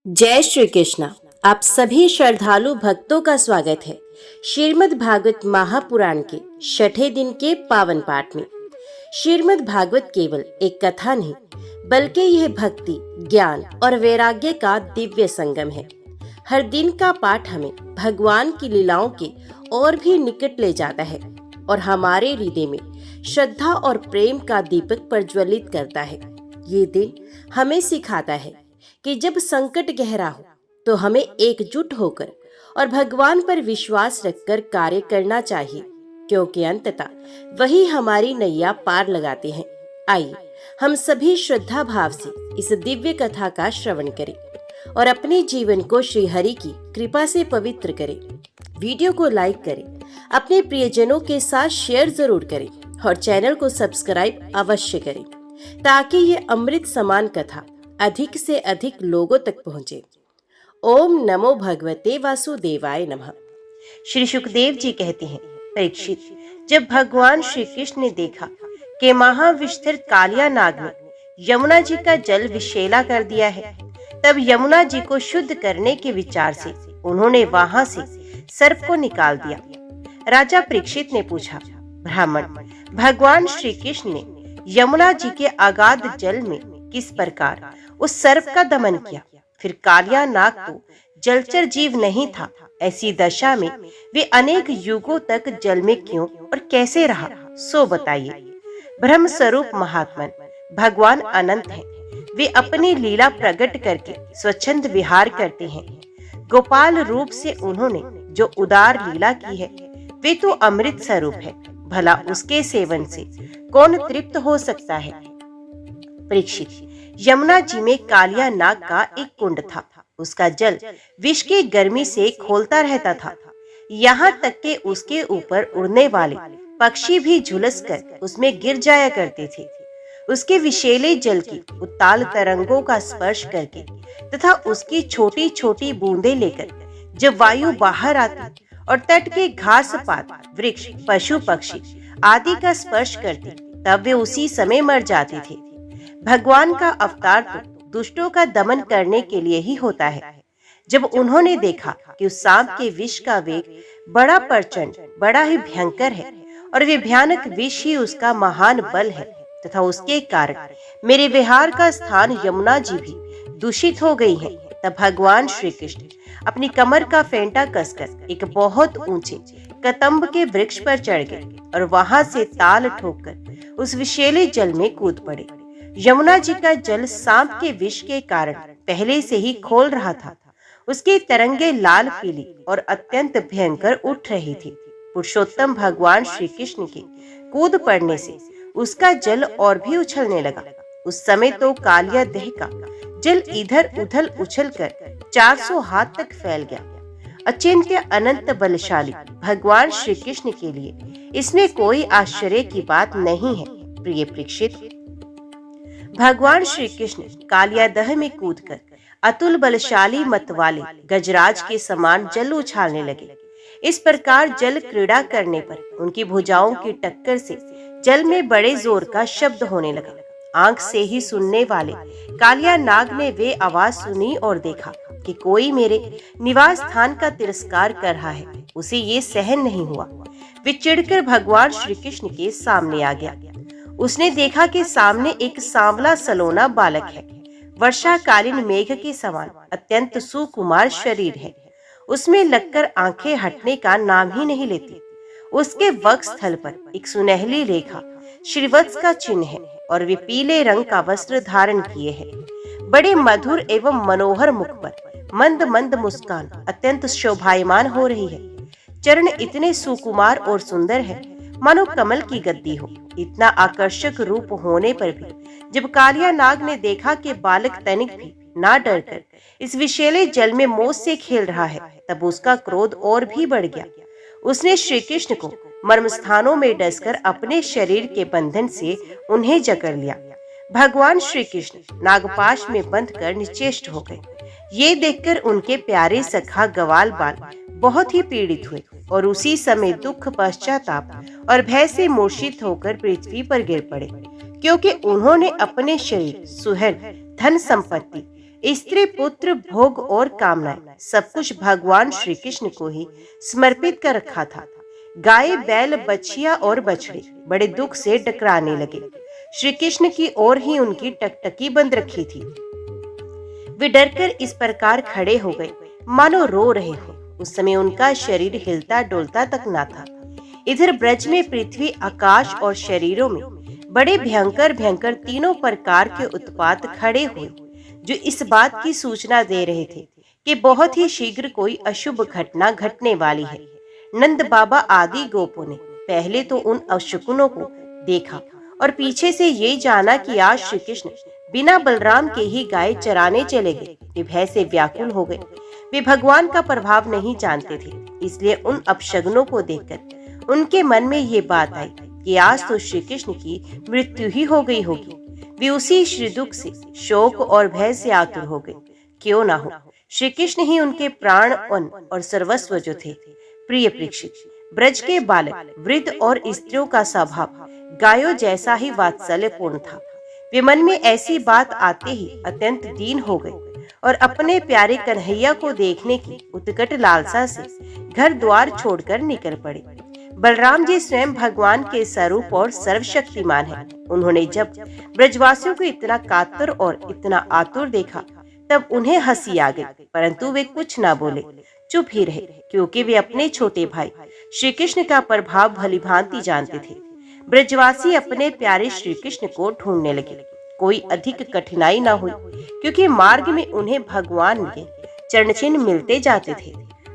जय श्री कृष्णा। आप सभी श्रद्धालु भक्तों का स्वागत है श्रीमद् भागवत महापुराण के छठे दिन के पावन पाठ में। श्रीमद् भागवत केवल एक कथा नहीं, बल्कि यह भक्ति, ज्ञान और वैराग्य का दिव्य संगम है। हर दिन का पाठ हमें भगवान की लीलाओं के और भी निकट ले जाता है और हमारे हृदय में श्रद्धा और प्रेम का दीपक प्रज्वलित करता है। ये दिन हमें सिखाता है कि जब संकट गहरा हो तो हमें एकजुट होकर और भगवान पर विश्वास रखकर कार्य करना चाहिए, क्योंकि अंततः वही हमारी नैया पार लगाते हैं। आइए हम सभी श्रद्धा भाव से इस दिव्य कथा का श्रवण करें और अपने जीवन को श्री हरि की कृपा से पवित्र करें। वीडियो को लाइक करें, अपने प्रियजनों के साथ शेयर जरूर करें और चैनल को सब्सक्राइब अवश्य करें, ताकि ये अमृत समान कथा अधिक से अधिक लोगों तक पहुंचे। ओम नमो भगवते वासुदेवाय नमः। श्री सुखदेव जी कहते हैं, परीक्षित, जब भगवान श्री कृष्ण ने देखा कि महाविस्तर कालिया नाग ने यमुना जी का जल विषैला कर दिया है, तब यमुना जी को शुद्ध करने के विचार से उन्होंने वहां से सर्प को निकाल दिया। राजा परीक्षित ने पूछा, ब्राह्मण, भगवान श्री कृष्ण ने यमुना जी के अगाध जल में किस प्रकार उस सर्प का दमन किया? फिर कालिया नाग तो जलचर जीव नहीं था, ऐसी दशा में वे अनेक युगों तक जल में क्यों और कैसे रहा, सो बताइए। ब्रह्म स्वरूप महात्मन भगवान अनंत हैं। वे अपनी लीला प्रकट करके स्वच्छंद विहार करते हैं। गोपाल रूप से उन्होंने जो उदार लीला की है, वे तो अमृत स्वरूप है। भला उसके सेवन से कौन तृप्त हो सकता है? परीक्षित, यमुना जी में कालिया नाग का एक कुंड था। उसका जल विष की गर्मी से खोलता रहता था, यहाँ तक कि उसके ऊपर उड़ने वाले पक्षी भी झुलस कर उसमें गिर जाया करते थे। उसके विषैले जल की उत्ताल तरंगों का स्पर्श करके तथा उसकी छोटी छोटी बूंदें लेकर जब वायु बाहर आती और तट के घास पात, वृक्ष, पशु पक्षी आदि का स्पर्श करते, तब वे उसी समय मर जाते थे। भगवान का अवतार तो दुष्टों का दमन करने के लिए ही होता है। जब उन्होंने देखा कि उस सांप के विष का वेग बड़ा प्रचंड, बड़ा ही भयंकर है और वे भयानक विष ही उसका महान बल है तथा उसके कारण मेरे विहार का स्थान यमुना जी भी दूषित हो गई है, तब भगवान श्री कृष्ण अपनी कमर का फेंटा कसकर एक बहुत ऊंचे कदम्ब के वृक्ष पर चढ़ गए और वहां से ताल ठोककर उस विषैले जल में कूद पड़े। यमुना जी का जल सांप के विष के कारण पहले से ही खोल रहा था। उसकी तरंगे लाल पीली और अत्यंत भयंकर उठ रही थी। पुरुषोत्तम भगवान श्री कृष्ण के कूद पड़ने से उसका जल और भी उछलने लगा। उस समय तो कालिया देह का जल इधर उधर उछलकर 400 हाथ तक फैल गया। अचिंत्य अनंत बलशाली भगवान श्री कृष्ण के लिए इसमें कोई आश्चर्य की बात नहीं है। प्रिय परीक्षित, भगवान श्री कृष्ण कालिया दह में कूदकर अतुल बलशाली मत वाले गजराज के समान जल उछालने लगे। इस प्रकार जल क्रीड़ा करने पर उनकी भुजाओं की टक्कर से जल में बड़े जोर का शब्द होने लगा। आंख से ही सुनने वाले कालिया नाग ने वे आवाज सुनी और देखा कि कोई मेरे निवास स्थान का तिरस्कार कर रहा है। उसे ये सहन नहीं हुआ। वे चिढ़कर भगवान श्री कृष्ण के सामने आ गया। उसने देखा कि सामने एक सांवला सलोना बालक है। वर्षाकालीन मेघ के समान अत्यंत सुकुमार शरीर है। उसमें लगकर आंखें हटने का नाम ही नहीं लेती। उसके वक्षस्थल पर एक सुनहली रेखा श्रीवत्स का चिन्ह है और वे पीले रंग का वस्त्र धारण किए हैं। बड़े मधुर एवं मनोहर मुख पर मंद मंद मुस्कान अत्यंत शोभायमान हो रही है। चरण इतने सुकुमार और सुंदर है, मानो कमल की गद्दी हो। इतना आकर्षक रूप होने पर भी जब कालिया नाग ने देखा कि बालक तनिक भी ना डरकर इस विषैले जल में मौत से खेल रहा है, तब उसका क्रोध और भी बढ़ गया। उसने श्री कृष्ण को मर्म स्थानों में डसकर अपने शरीर के बंधन से उन्हें जकड़ लिया। भगवान श्री कृष्ण नागपाश में बंध कर निश्चेष्ट हो गए। ये देखकर उनके प्यारे सखा ग्वाल बाल बहुत ही पीड़ित हुए और उसी समय दुख, पश्चाताप और भय से मूर्छित होकर पृथ्वी पर गिर पड़े, क्योंकि उन्होंने अपने शरीर, सुहृद, धन संपत्ति स्त्री पुत्र भोग और कामनाएं सब कुछ भगवान श्री कृष्ण को ही समर्पित कर रखा था। गाय बैल बछिया और बछड़े बड़े दुख से डकराने लगे। श्री कृष्ण की ओर ही उनकी टकटकी बंद रखी थी। वे डरकर इस प्रकार खड़े हो गए मानो रो रहे हो। उस समय उनका शरीर हिलता डोलता तक ना था। इधर ब्रज में पृथ्वी आकाश और शरीरों में बड़े भयंकर भयंकर तीनों प्रकार के उत्पात खड़े हुए, जो इस बात की सूचना दे रहे थे कि बहुत ही शीघ्र कोई अशुभ घटना घटने वाली है। नंद बाबा आदि गोपों ने पहले तो उन अशकुनों को देखा और पीछे से ये जाना कि आज श्री कृष्ण बिना बलराम के ही गाय चराने चले गए। वे भय से व्याकुल हो गए। वे भगवान का प्रभाव नहीं जानते थे, इसलिए उन अपशगुनों को देखकर उनके मन में ये बात आई कि आज तो श्री कृष्ण की मृत्यु ही हो गई होगी। वे उसी श्री दुख से, शोक और भय से आतुर हो गए। क्यों ना हो, श्री कृष्ण ही उनके प्राण और सर्वस्व जो थे। प्रिय परीक्षित, ब्रज के बालक, वृद्ध और स्त्रियों का स्वभाव गायों जैसा ही वात्सल्यपूर्ण था। वे मन में ऐसी बात आते ही अत्यंत दीन हो गए और अपने प्यारे कन्हैया को देखने की उत्कट लालसा से घर द्वार छोड़कर निकल पड़े। बलराम जी स्वयं भगवान के स्वरूप और सर्वशक्तिमान हैं। उन्होंने जब ब्रजवासियों को इतना कातर और इतना आतुर देखा तब उन्हें हंसी आ गई, परंतु वे कुछ ना बोले, चुप ही रहे, क्योंकि वे अपने छोटे भाई श्री कृष्ण का प्रभाव भलीभांति जानते थे। ब्रजवासी अपने प्यारे श्री कृष्ण को ढूंढने लगे। कोई अधिक कठिनाई ना हुई, क्योंकि मार्ग में उन्हें भगवान के चरण चिन्ह मिलते जाते थे,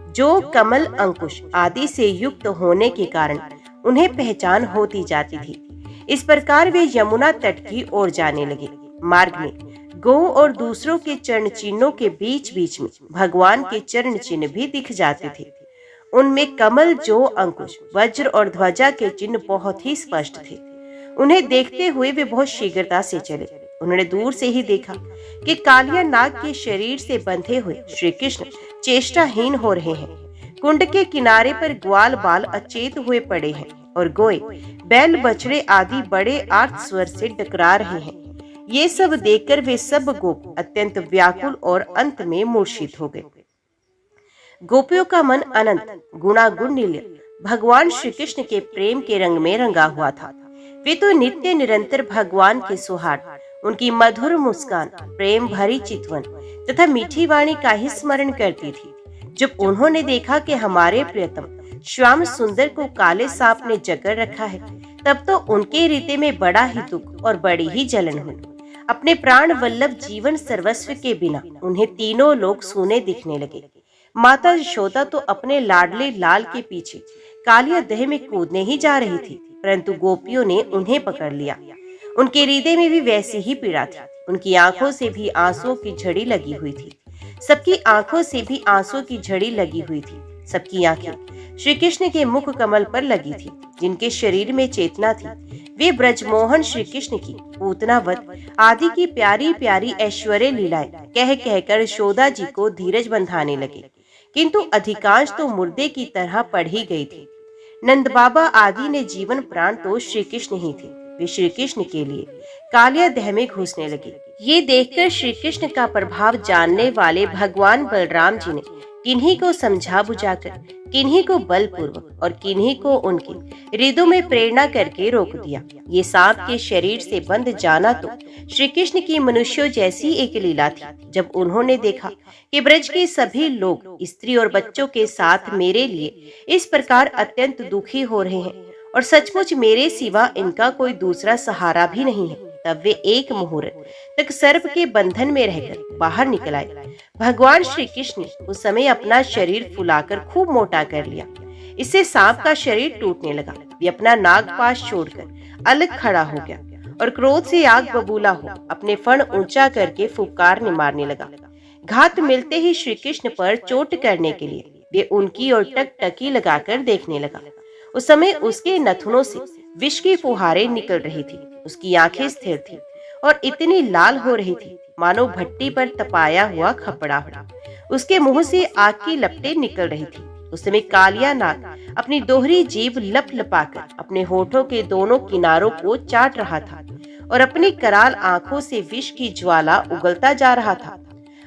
जो कमल अंकुश आदि से युक्त होने के कारण उन्हें पहचान होती जाती थी। इस प्रकार वे यमुना तट की ओर जाने लगे। मार्ग में गौ और दूसरों के चरण चिन्हों के बीच बीच में भगवान के चरण चिन्ह भी दिख जाते थे। उनमें कमल, जो अंकुश, वज्र और ध्वजा के चिन्ह बहुत ही स्पष्ट थे। उन्हें देखते हुए वे बहुत शीघ्रता से चले। उन्होंने दूर से ही देखा कि कालिया नाग के शरीर से बंधे हुए श्री कृष्ण चेष्टाहीन हो रहे हैं। कुंड के किनारे पर ग्वाल बाल अचेत हुए पड़े हैं और गोए, बैल, बछड़े आदि बड़े आर्त स्वर से डकरा रहे हैं। ये सब देखकर वे सब गोप अत्यंत व्याकुल और अंत में मूर्छित हो गए। गोपियों का मन अनंत गुणागुण निलय भगवान श्री कृष्ण के प्रेम के रंग में रंगा हुआ था। वे तो नित्य निरंतर भगवान के सुहाग, उनकी मधुर मुस्कान, प्रेम भरी चितवन तथा मीठी वाणी का ही स्मरण करती थी। जब उन्होंने देखा कि हमारे प्रियतम श्याम सुंदर को काले सांप ने जकड़ रखा है, तब तो उनके हृदय में बड़ा ही दुख और बड़ी ही जलन हुई। अपने प्राण वल्लभ जीवन सर्वस्व के बिना उन्हें तीनों लोग सूने दिखने लगे। माता यशोदा तो अपने लाडले लाल के पीछे कालिया दह में कूदने ही जा रही थी, परंतु गोपियों ने उन्हें पकड़ लिया। उनके हृदय में भी वैसी ही पीड़ा थी। उनकी आंखों से भी आंसुओं की झड़ी लगी हुई थी। सबकी आंखों से भी आंसुओं की झड़ी लगी हुई थी। सबकी आंखें श्री कृष्ण के मुख कमल पर लगी थी, जिनके शरीर में चेतना थी। वे ब्रजमोहन श्री कृष्ण की पूतनावत आदि की प्यारी प्यारी ऐश्वर्य लीलाएं कह कहकर यशोदा जी को धीरज बंधाने लगे, किंतु अधिकांश तो मुर्दे की तरह पड़ ही गई थी। नंद बाबा आदि ने जीवन प्राण तो श्री कृष्ण ही थे। वे श्री कृष्ण के लिए कालिया दह में घुसने लगे। ये देखकर श्री कृष्ण का प्रभाव जानने वाले भगवान बलराम जी ने किन्हीं को समझा बुझाकर, किन्हीं को बलपूर्वक और किन्हीं को उनके हृदय में प्रेरणा करके रोक दिया। ये सांप के शरीर से बंध जाना तो श्री कृष्ण की मनुष्यों जैसी एक लीला थी। जब उन्होंने देखा कि ब्रज के सभी लोग स्त्री और बच्चों के साथ मेरे लिए इस प्रकार अत्यंत दुखी हो रहे हैं और सचमुच मेरे सिवा इनका कोई दूसरा सहारा भी नहीं है, तब वे एक मुहूर्त तक सर्प के बंधन में रहकर बाहर निकल आए। भगवान श्री कृष्ण ने उस समय अपना शरीर फुलाकर खूब मोटा कर लिया। इससे सांप का शरीर टूटने लगा। वे अपना नागपाश छोड़कर अलग खड़ा हो गया और क्रोध से आग बबूला हो अपने फण ऊंचा करके फुफकार मारने लगा। घात मिलते ही श्री कृष्ण पर चोट करने के लिए वे उनकी ओर टकटकी लगाकर देखने लगा। उस समय उसके नथुनों से विष की फुहारें निकल रही थी। उसकी आंखें स्थिर थी और इतनी लाल हो रही थी मानो भट्टी पर तपाया हुआ खपड़ा हो। उसके मुंह से आग की लपटें निकल रही थी। उस समय कालिया नाग अपनी दोहरी जीभ लप लपाकर अपने होठों के दोनों किनारों को चाट रहा था और अपनी कराल आंखों से विष की ज्वाला उगलता जा रहा था।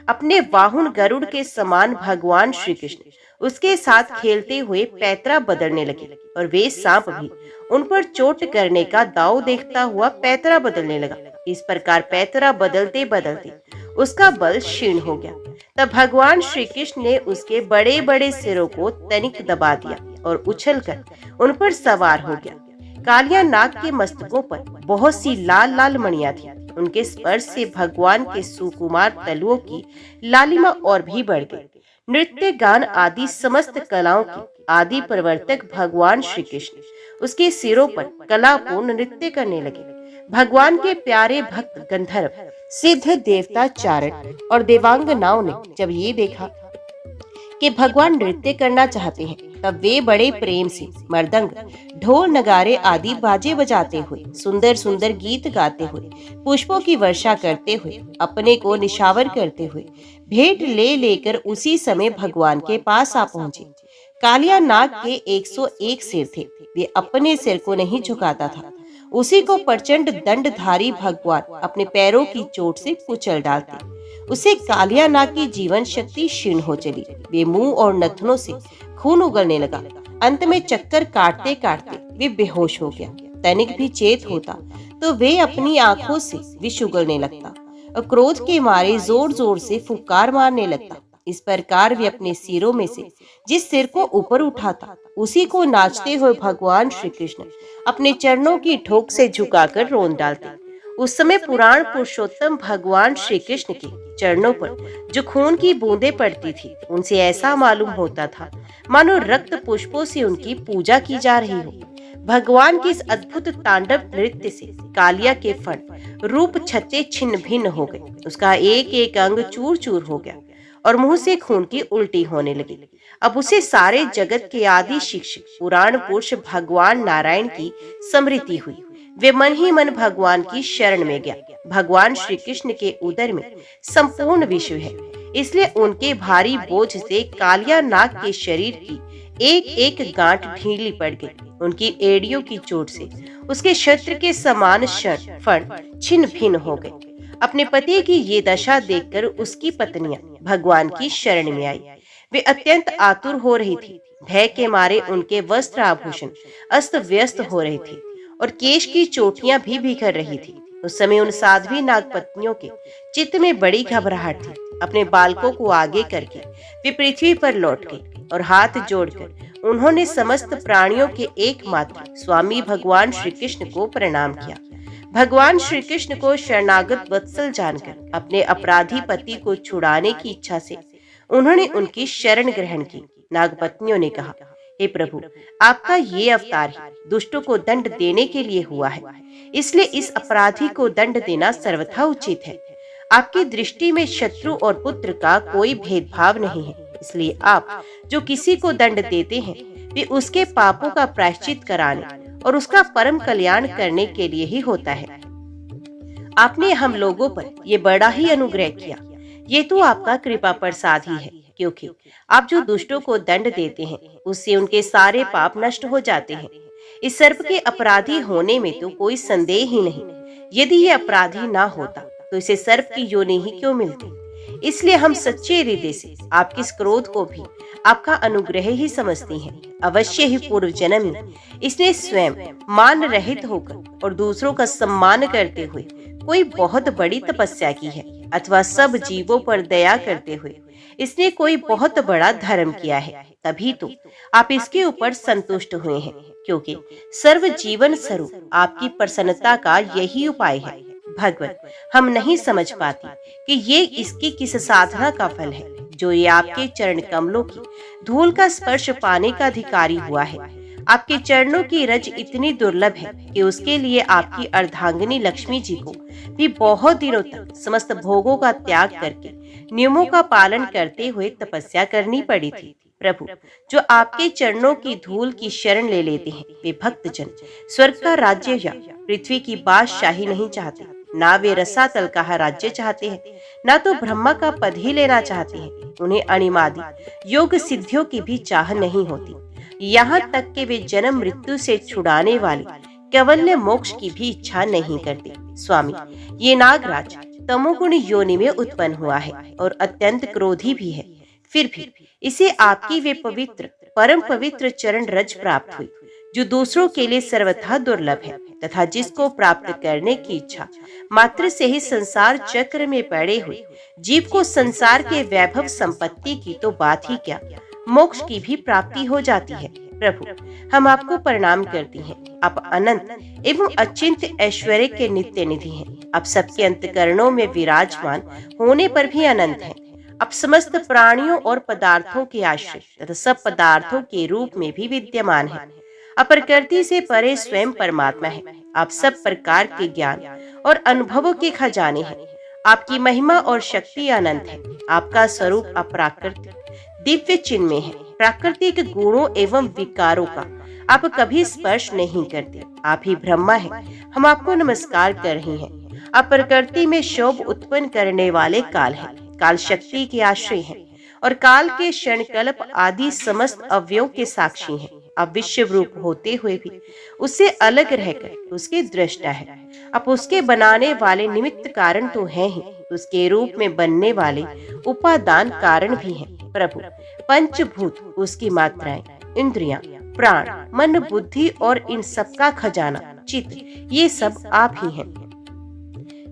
अपने वाहन गरुड़ के समान भगवान श्री कृष्ण उसके साथ खेलते हुए पैतरा बदलने लगे और वे सांप भी उन पर चोट करने का दांव देखता हुआ पैतरा बदलने लगा। इस प्रकार पैतरा बदलते बदलते उसका बल क्षीण हो गया। तब भगवान श्री कृष्ण ने उसके बड़े बड़े सिरों को तनिक दबा दिया और उछलकर उन पर सवार हो गया। कालिया नाग के मस्तकों पर बहुत सी लाल लाल मणियां थी। उनके स्पर्श से भगवान के सुकुमार तलुओं की लालिमा और भी बढ़ गई। नृत्य गान आदि समस्त कलाओं के आदि प्रवर्तक भगवान श्री कृष्ण उसके सिरों पर कलापूर्ण नृत्य करने लगे। भगवान के प्यारे भक्त गंधर्व, सिद्ध, देवता, चारण और देवांगनाओं ने जब ये देखा कि भगवान नृत्य करना चाहते हैं, तब वे बड़े प्रेम से मृदंग, ढोल, नगारे आदि बाजे बजाते हुए, सुंदर सुंदर गीत गाते हुए, पुष्पों की वर्षा करते हुए, अपने को निशावर करते हुए, भेंट ले लेकर उसी समय भगवान के पास आ पहुंचे। कालिया नाग के 101 सिर थे। वे अपने सिर को नहीं झुकाता था। उसी को प्रचंड दंडधारी भगवान अपने पैरों की चोट से कुचल डालते। उसे कालिया नाग की जीवन शक्ति क्षीण हो चली। वे मुंह और नथनों से खून उगलने लगा। अंत में चक्कर काटते काटते वे बेहोश हो गया। तनिक भी चेत होता तो वे अपनी आंखों से विष उगलने लगता और क्रोध के मारे जोर जोर से फुफकार मारने लगता। इस प्रकार वे अपने सिरों में से जिस सिर को ऊपर उठाता, उसी को नाचते हुए भगवान श्री कृष्ण अपने चरणों की ठोक से झुकाकर रोंद डालते। उस समय पुराण पुरुषोत्तम भगवान श्री कृष्ण के चरणों पर जो खून की बूंदें पड़ती थी, उनसे ऐसा मालूम होता था मानो रक्त पुष्पों से उनकी पूजा की जा रही हो। भगवान के इस अद्भुत तांडव नृत्य से कालिया के फण रूप छत्ते छिन्न भिन्न हो गए। उसका एक एक अंग चूर चूर हो गया और मुंह से खून की उल्टी होने लगी। अब उसे सारे जगत के आदि शिक्षक पुराण पुरुष भगवान नारायण की स्मृति हुई। वे मन ही मन भगवान की शरण में गया। भगवान श्री कृष्ण के उदर में संपूर्ण विश्व है, इसलिए उनके भारी बोझ से कालिया नाग के शरीर की एक एक गांठ ढीली पड़ गई। उनकी एड़ियों की चोट से उसके शस्त्र के समान फण छिन्न भिन्न हो गए। अपने पति की ये दशा देखकर उसकी पत्नियां भगवान की शरण में आई। वे अत्यंत आतुर हो रही थी। भय के मारे उनके वस्त्र आभूषण अस्त व्यस्त हो रहे थे और केश की चोटियां भी बिखर रही थी। उस समय उन साध्वी नागपत्नियों के चित्त में बड़ी घबराहट थी। अपने बालकों को आगे करके वे पृथ्वी पर लौट गए और हाथ जोड़कर उन्होंने समस्त प्राणियों के एकमात्र स्वामी भगवान श्री कृष्ण को प्रणाम किया। भगवान श्री कृष्ण को शरणागत वत्सल जानकर अपने अपराधी पति को छुड़ाने की इच्छा से उन्होंने उनकी शरण ग्रहण की। नागपत्नियों ने कहा, हे प्रभु, आपका ये अवतार ही दुष्टों को दंड देने के लिए हुआ है, इसलिए इस अपराधी को दंड देना सर्वथा उचित है। आपकी दृष्टि में शत्रु और पुत्र का कोई भेदभाव नहीं है, इसलिए आप जो किसी को दंड देते हैं वे उसके पापों का प्रायश्चित कराने और उसका परम कल्याण करने के लिए ही होता है। आपने हम लोगों पर ये बड़ा ही अनुग्रह किया। ये तो आपका कृपा प्रसाद ही है, क्योंकि आप जो दुष्टों को दंड देते हैं उससे उनके सारे पाप नष्ट हो जाते हैं। इस सर्प के अपराधी होने में तो कोई संदेह ही नहीं। यदि ये अपराधी ना होता तो इसे सर्प की योनि ही क्यों मिलती। इसलिए हम सच्चे हृदय से आपके इस क्रोध को भी आपका अनुग्रह ही समझते हैं। अवश्य ही पूर्व जन्म में इसने स्वयं मान रहित होकर और दूसरों का सम्मान करते हुए कोई बहुत बड़ी तपस्या की है, अथवा सब जीवों पर दया करते हुए इसने कोई बहुत बड़ा धर्म किया है। तभी तो आप इसके ऊपर संतुष्ट हुए हैं, क्योंकि सर्व जीवन स्वरूप आपकी प्रसन्नता का यही उपाय है। भगवत, हम नहीं समझ पाते कि ये इसकी किस साधना का फल है जो ये आपके चरण कमलों की धूल का स्पर्श पाने का अधिकारी हुआ है। आपके चरणों की रज इतनी दुर्लभ है कि उसके लिए आपकी अर्धांगिनी लक्ष्मी जी को भी बहुत दिनों तक समस्त भोगों का त्याग करके नियमों का पालन करते हुए तपस्या करनी पड़ी थी। प्रभु, जो आपके चरणों की धूल की शरण ले लेते हैं वे भक्तजन स्वर्ग का राज्य या पृथ्वी की बादशाही नहीं चाहते। ना वे रसातल का राज्य चाहते हैं, ना तो ब्रह्मा का पद ही लेना चाहते हैं। उन्हें अणिमादि योग सिद्धियों की भी चाह नहीं होती। यहाँ तक कि वे जन्म मृत्यु से छुड़ाने वाले कैवल्य मोक्ष की भी इच्छा नहीं करते। स्वामी, ये नागराज तमोगुण योनि में उत्पन्न हुआ है और अत्यंत क्रोधी भी है, फिर भी इसे आपकी वे पवित्र परम पवित्र चरण रज प्राप्त हुई, जो दूसरों के लिए सर्वथा दुर्लभ है तथा जिसको प्राप्त करने की इच्छा मात्र से ही संसार चक्र में पड़े हुए जीव को संसार के वैभव संपत्ति की तो बात ही क्या, मोक्ष की भी प्राप्ति हो जाती है। प्रभु, हम आपको प्रणाम करती हैं। आप अनंत एवं अचिंत्य ऐश्वर्य के नित्य निधि हैं। आप सबके अंतकरणों में विराजमान होने पर भी अनंत हैं। आप समस्त प्राणियों और पदार्थों के आश्रय तथा सब पदार्थों के रूप में भी विद्यमान हैं। आप प्रकृति से परे स्वयं परमात्मा है। आप सब प्रकार के ज्ञान और अनुभवों के खजाने हैं। आपकी महिमा और शक्ति अनंत है। आपका स्वरूप अप्राकृतिक दिव्य चिन्मय है। प्राकृतिक गुणों एवं विकारों का आप कभी स्पर्श नहीं करते। आप ही ब्रह्मा है। हम आपको नमस्कार कर रहे हैं। आप प्रकृति में शोभ उत्पन्न करने वाले काल हैं। काल शक्ति के आश्रय हैं और काल के क्षणकल्प आदि समस्त अवयवों के साक्षी हैं। आप विश्व रूप होते हुए भी उससे अलग रहकर उसके दृष्टा है। आप उसके बनाने वाले निमित्त कारण तो हैं ही, उसके रूप में बनने वाले उपादान कारण भी हैं। प्रभु, पंचभूत उसकी मात्राएं, इंद्रियां, प्राण, मन, बुद्धि और इन सबका खजाना चित्त, ये सब आप ही हैं।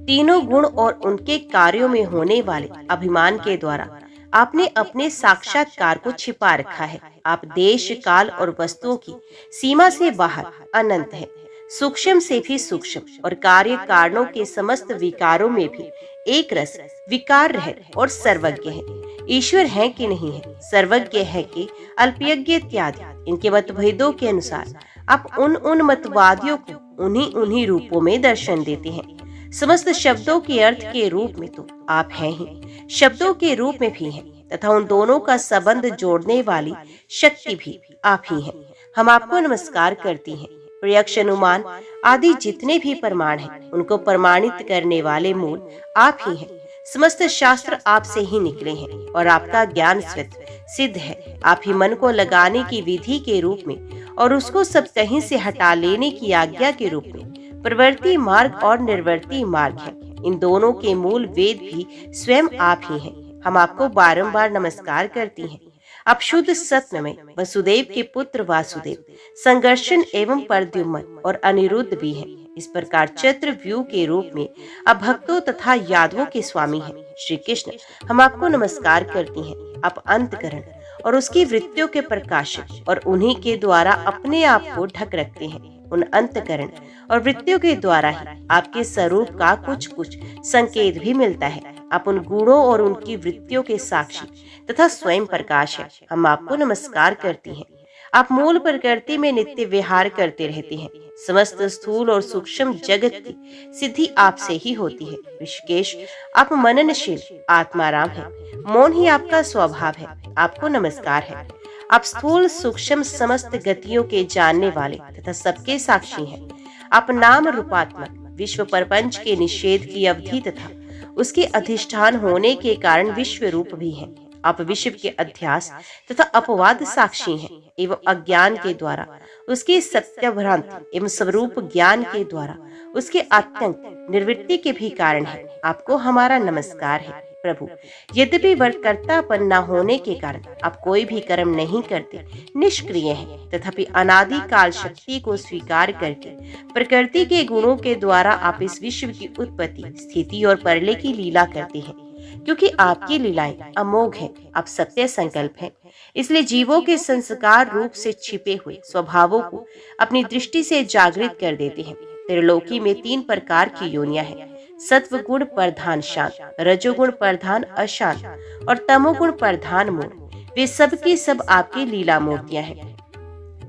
तीनों गुण और उनके कार्यों में होने वाले अभिमान के द्वारा आपने अपने साक्षात्कार को छिपा रखा है। आप देश काल और वस्तुओं की सीमा से बाहर अनंत है, सूक्ष्म से भी सूक्ष्म और कार्य कारणों के समस्त विकारों में भी एक रस विकार रहित और सर्वज्ञ है। ईश्वर है कि नहीं है, सर्वज्ञ है कि अल्पज्ञ इत्यादि इनके मतभेदों के अनुसार आप उन मतवादियों को उन्हीं रूपों में दर्शन देते हैं। समस्त शब्दों के अर्थ के रूप में तो आप हैं ही, शब्दों के रूप में भी हैं तथा उन दोनों का संबंध जोड़ने वाली शक्ति भी आप ही हैं। हम आपको नमस्कार करती हैं। प्रयक्ष, अनुमान आदि जितने भी प्रमाण हैं, उनको प्रमाणित करने वाले मूल आप ही हैं। समस्त शास्त्र आपसे ही निकले हैं और आपका ज्ञान स्वयं सिद्ध है। आप ही मन को लगाने की विधि के रूप में और उसको सब कहीं से हटा लेने की आज्ञा के रूप में प्रवृत्ति मार्ग और निर्वृत्ति मार्ग है। इन दोनों के मूल वेद भी स्वयं आप ही हैं। हम आपको बारंबार नमस्कार करती हैं। आप शुद्ध सत्यमय वसुदेव के पुत्र वासुदेव, संघर्षण एवं प्रद्युम्न और अनिरुद्ध भी हैं। इस प्रकार चतुर्व्यूह के रूप में आप भक्तों तथा यादवों के स्वामी हैं। श्री कृष्ण, हम आपको नमस्कार करती हैं। आप अंतकरण और उसकी वृत्तियों के प्रकाशक और उन्हीं के द्वारा अपने आप को ढक रखते हैं। उन अंतकरण और वृत्तियों के द्वारा ही आपके स्वरूप का कुछ संकेत भी मिलता है। आप उन गुणों और उनकी वृत्तियों के साक्षी तथा स्वयं प्रकाश है। हम आपको नमस्कार करती हैं। आप मूल प्रकृति में नित्य विहार करते रहते हैं। समस्त स्थूल और सूक्ष्म जगत की सिद्धि आपसे ही होती है। ऋषिकेश, आप मननशील आत्माराम है। मौन ही आपका स्वभाव है। आपको नमस्कार है। आप स्थूल सूक्ष्म समस्त गतियों के जानने वाले तथा सबके साक्षी हैं। आप नाम रूपात्मक विश्व प्रपंच के निषेध की अवधि तथा उसके अधिष्ठान होने के कारण विश्व रूप भी हैं। आप विश्व के अध्यास तथा अपवाद साक्षी हैं एवं अज्ञान के द्वारा उसके सत्य भ्रांति एवं स्वरूप ज्ञान के द्वारा उसके आत्यंत निर्वृत्ति के भी कारण है। आपको हमारा नमस्कार है। प्रभु, यद्यपि वर्तकर्तापन न होने के कारण आप कोई भी कर्म नहीं करते, निष्क्रिय हैं, तथापि अनादि काल शक्ति को स्वीकार करके प्रकृति के गुणों के द्वारा आप इस विश्व की उत्पत्ति, स्थिति और प्रलय की लीला करते हैं। क्योंकि आपकी लीलाएं अमोघ है, आप सत्य संकल्प हैं, इसलिए जीवों के संस्कार रूप से छिपे हुए स्वभावों को अपनी दृष्टि से जागृत कर देते हैं। त्रिलोकी में 3 प्रकार की योनियां हैं: सत्व गुण प्रधान शांत, रजोगुण प्रधान अशांत और तमोगुण प्रधान मूढ़। वे सब की सब आपकी लीला मूर्तियां हैं।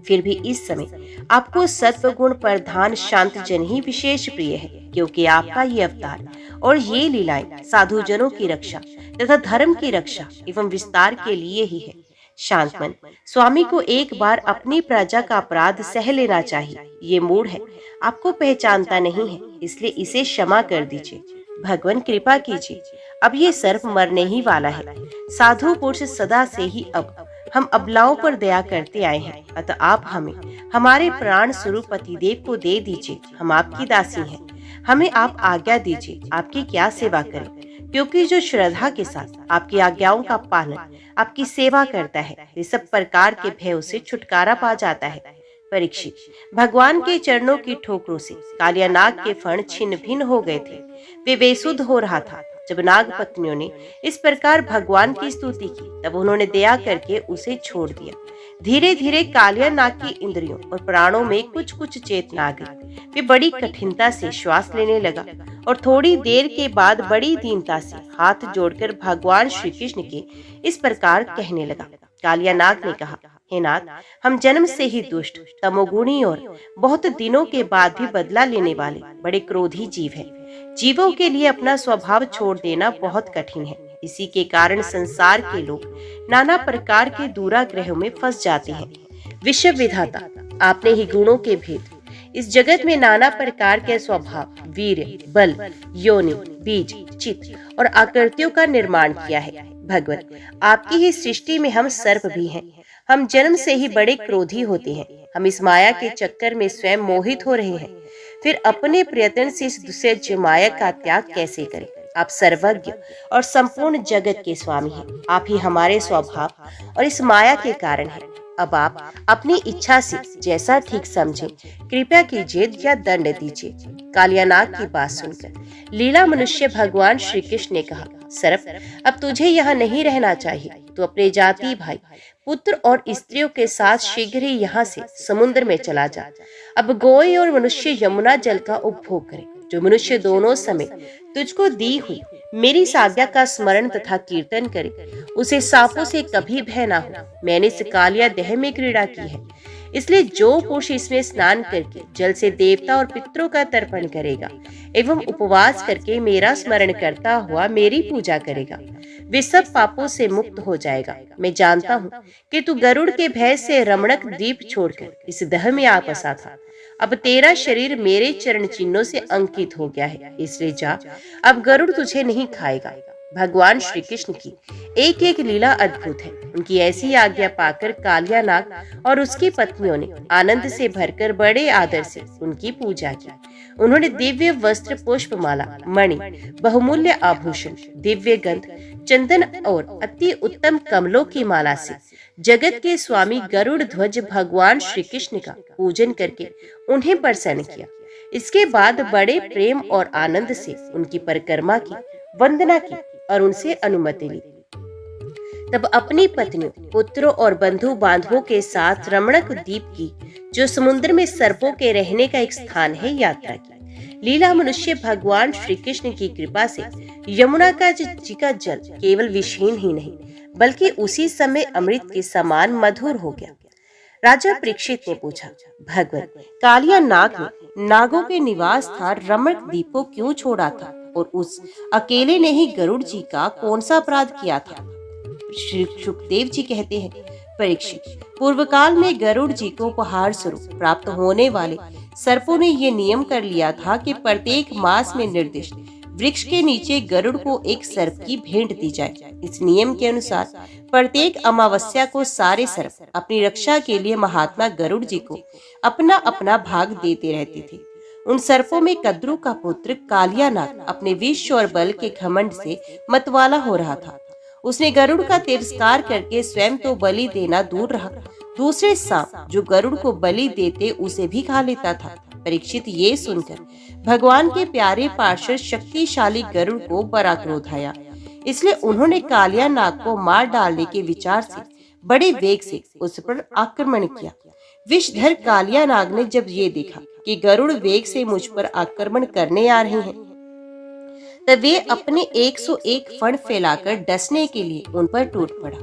फिर भी इस समय आपको सत्व गुण प्रधान शांत जन ही विशेष प्रिय है, क्योंकि आपका ये अवतार और ये लीलाएं साधु जनों की रक्षा तथा धर्म की रक्षा एवं विस्तार के लिए ही है। शांत मन स्वामी को एक बार अपनी प्रजा का अपराध सह लेना चाहिए। ये मूढ़ है, आपको पहचानता नहीं है, इसलिए इसे क्षमा कर दीजिए। भगवान कृपा कीजिए, अब ये सर्प मरने ही वाला है। साधु पुरुष सदा से ही अब हम अबलाओं पर दया करते आए हैं, अतः आप हमें हमारे प्राण स्वरूप पतिदेव को दे दीजिए। हम आपकी दासी हैं। हमें आप आज्ञा दीजिए, आपकी क्या सेवा करें, क्योंकि जो श्रद्धा के साथ आपकी आज्ञाओं का पालन, आपकी सेवा करता है, वे सब प्रकार के भयों से छुटकारा पा जाता है। परीक्षित, भगवान के चरणों की ठोकरों से कालिया नाग के फण छिन्न भिन्न हो गए थे। वे बेसुध हो रहा था। जब नाग पत्नियों ने इस प्रकार भगवान की स्तुति की, तब उन्होंने दया करके उसे छोड़ दिया। धीरे धीरे कालिया नाग की इंद्रियों और प्राणों में कुछ कुछ चेतना आ गई। वे बड़ी कठिनता से श्वास लेने लगा और थोड़ी देर के बाद बड़ी दीनता से हाथ जोड़कर भगवान श्री कृष्ण के इस प्रकार कहने लगा। कालिया नाग ने कहा, हे नाथ, हम जन्म से ही दुष्ट, तमोगुणी और बहुत दिनों के बाद भी बदला लेने वाले बड़े क्रोधी जीव हैं। जीवों के लिए अपना स्वभाव छोड़ देना बहुत कठिन है। इसी के कारण संसार के लोग नाना प्रकार के दुराग्रहों में फंस जाते हैं। विश्व विधाता, आपने ही गुणों के भेद, इस जगत में नाना प्रकार के स्वभाव, वीर, बल, योनि, बीज, चित्त और आकृतियों का निर्माण किया है। भगवत, आपकी ही सृष्टि में हम सर्प भी हैं। हम जन्म से ही बड़े क्रोधी होते हैं। हम इस माया के चक्कर में स्वयं मोहित हो रहे हैं, फिर अपने प्रयत्न से इस दुस्सह्य माया का त्याग कैसे करें। आप सर्वज्ञ और संपूर्ण जगत के स्वामी हैं। आप ही हमारे स्वभाव और इस माया के कारण हैं। अब आप अपनी इच्छा से जैसा ठीक समझे कृपया कीजिए या दंड दीजिए। कालिया नाग की बात सुनकर लीला मनुष्य भगवान श्री कृष्ण ने कहा, सर्प, अब तुझे यहाँ नहीं रहना चाहिए। तो अपने जाति भाई, पुत्र और स्त्रियों के साथ शीघ्र ही यहाँ से समुद्र में चला जा। अब गोई और मनुष्य यमुना जल का उपभोग करें। जो मनुष्य दोनों समय तुझको दी हुई मेरी इस आज्ञा का स्मरण तथा कीर्तन करे, उसे सांपों से कभी भय ना हो। मैंने इस कालिया देह में क्रीड़ा की है, इसलिए जो पुरुष इसमें स्नान करके जल से देवता और पितरों का तर्पण करेगा एवं उपवास करके मेरा स्मरण करता हुआ मेरी पूजा करेगा, वे सब पापों से मुक्त हो जाएगा। मैं जानता हूँ कि तू गरुड़ के भय से रमणक द्वीप छोड़कर इस दह में आ फंसा था। अब तेरा शरीर मेरे चरण चिन्हों से अंकित हो गया है, इसलिए जा, अब गरुड़ तुझे नहीं खाएगा। भगवान श्री कृष्ण की एक एक लीला अद्भुत है। उनकी ऐसी आज्ञा पाकर कालिया नाग और उसकी पत्नियों ने आनंद से भरकर बड़े आदर से उनकी पूजा की। उन्होंने दिव्य वस्त्र, पुष्पमाला, मणि, बहुमूल्य आभूषण, दिव्य गंध, चंदन और अति उत्तम कमलों की माला से जगत के स्वामी गरुड़ ध्वज भगवान श्री कृष्ण का पूजन करके उन्हें प्रसन्न किया। इसके बाद बड़े प्रेम और आनंद से उनकी परिक्रमा की, वंदना की और उनसे अनुमति ली। तब अपनी पत्नियों, पुत्रों और बंधु बांधवों के साथ रमणक द्वीप की, जो समुद्र में सर्पों के रहने का एक स्थान है, यात्रा की। लीला मनुष्य भगवान श्री कृष्ण की कृपा से यमुना का जी का जल केवल विषहीन ही नहीं, बल्कि उसी समय अमृत के समान मधुर हो गया। राजा परीक्षित ने पूछा, भगवत, कालिया नाग ने नागों के निवास स्थान रमणक द्वीप को क्यों छोड़ा था और उस अकेले ने ही गरुड़ जी का कौन सा अपराध किया था? श्री सुखदेव जी कहते हैं, परीक्षित, पूर्व काल में गरुड़ जी को उपहार स्वरूप प्राप्त होने वाले सर्पों ने ये नियम कर लिया था कि प्रत्येक मास में निर्दिष्ट वृक्ष के नीचे गरुड़ को एक सर्प की भेंट दी जाए। इस नियम के अनुसार प्रत्येक अमावस्या को सारे सर्प अपनी रक्षा के लिए महात्मा गरुड़ जी को अपना अपना भाग देते रहते थे। उन सर्पों में कद्रु का पुत्र कालिया नाग अपने विष और बल के घमंड से मतवाला हो रहा था। उसने गरुड़ का तिरस्कार करके स्वयं तो बलि देना दूर रहा, दूसरे सांप जो गरुड़ को बलि देते उसे भी खा लेता था। परीक्षित ये सुनकर भगवान के प्यारे पार्षद शक्तिशाली गरुड़ को बड़ा क्रोध आया, इसलिए उन्होंने कालिया नाग को मार डालने के विचार से बड़े वेग से उस पर आक्रमण किया। विषधर कालिया नाग ने जब ये देखा कि गरुड़ वेग से मुझ पर आक्रमण करने आ रहे हैं, तब वे अपने 101 फण फैलाकर डसने के लिए उन पर टूट पड़ा।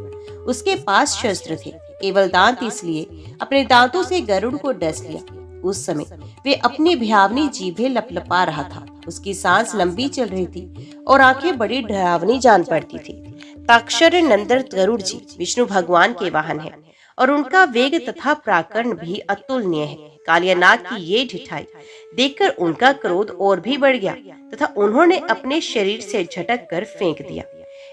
उसके पास शस्त्र थे, केवल दांत, इसलिए अपने दांतों से गरुड़ को डस लिया। उस समय वे अपनी भयावनी जीभें लपलपा रहा था। उसकी सांस लंबी चल रही थी और आंखें बड़ी डरावनी जान पड़ती थी। ताक्षर नंदन गरुड़ जी विष्णु भगवान के वाहन है और उनका वेग तथा प्राकरण भी अतुलनीय है। कालिया नाग की ये ढिठाई देखकर उनका क्रोध और भी बढ़ गया तथा उन्होंने अपने शरीर से झटक कर फेंक दिया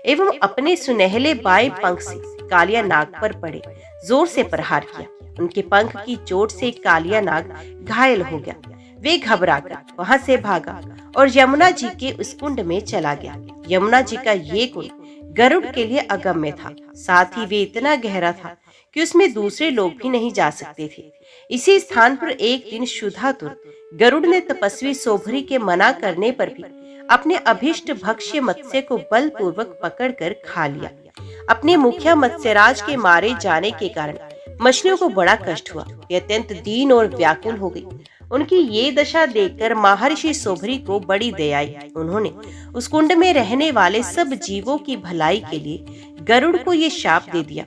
एवं अपने सुनहले बाएं पंख से कालिया नाग पर पड़े जोर से प्रहार किया। उनके पंख की चोट से कालिया नाग घायल हो गया। वे घबराकर वहां से भागा और यमुना जी के उस कुंड में चला गया। यमुना जी का ये कुंड गरुड़ के लिए अगम्य था, साथ ही वे इतना गहरा था कि उसमें दूसरे लोग भी नहीं जा सकते थे। इसी स्थान पर एक दिन शुद्धातुर गरुड़ ने तपस्वी सोभरी के मना करने पर भी अपने अभिष्ट भक्ष्य मत्स्य को बलपूर्वक पकड़कर खा लिया। अपने मुखिया मत्स्यराज के मारे जाने के कारण मछलियों को बड़ा कष्ट हुआ। वे अत्यंत दीन और व्याकुल हो गई। उनकी ये दशा देखकर महर्षि सोभरी को बड़ी दया आई। उन्होंने उस कुंड में रहने वाले सब जीवों की भलाई के लिए गरुड़ को ये शाप दे दिया,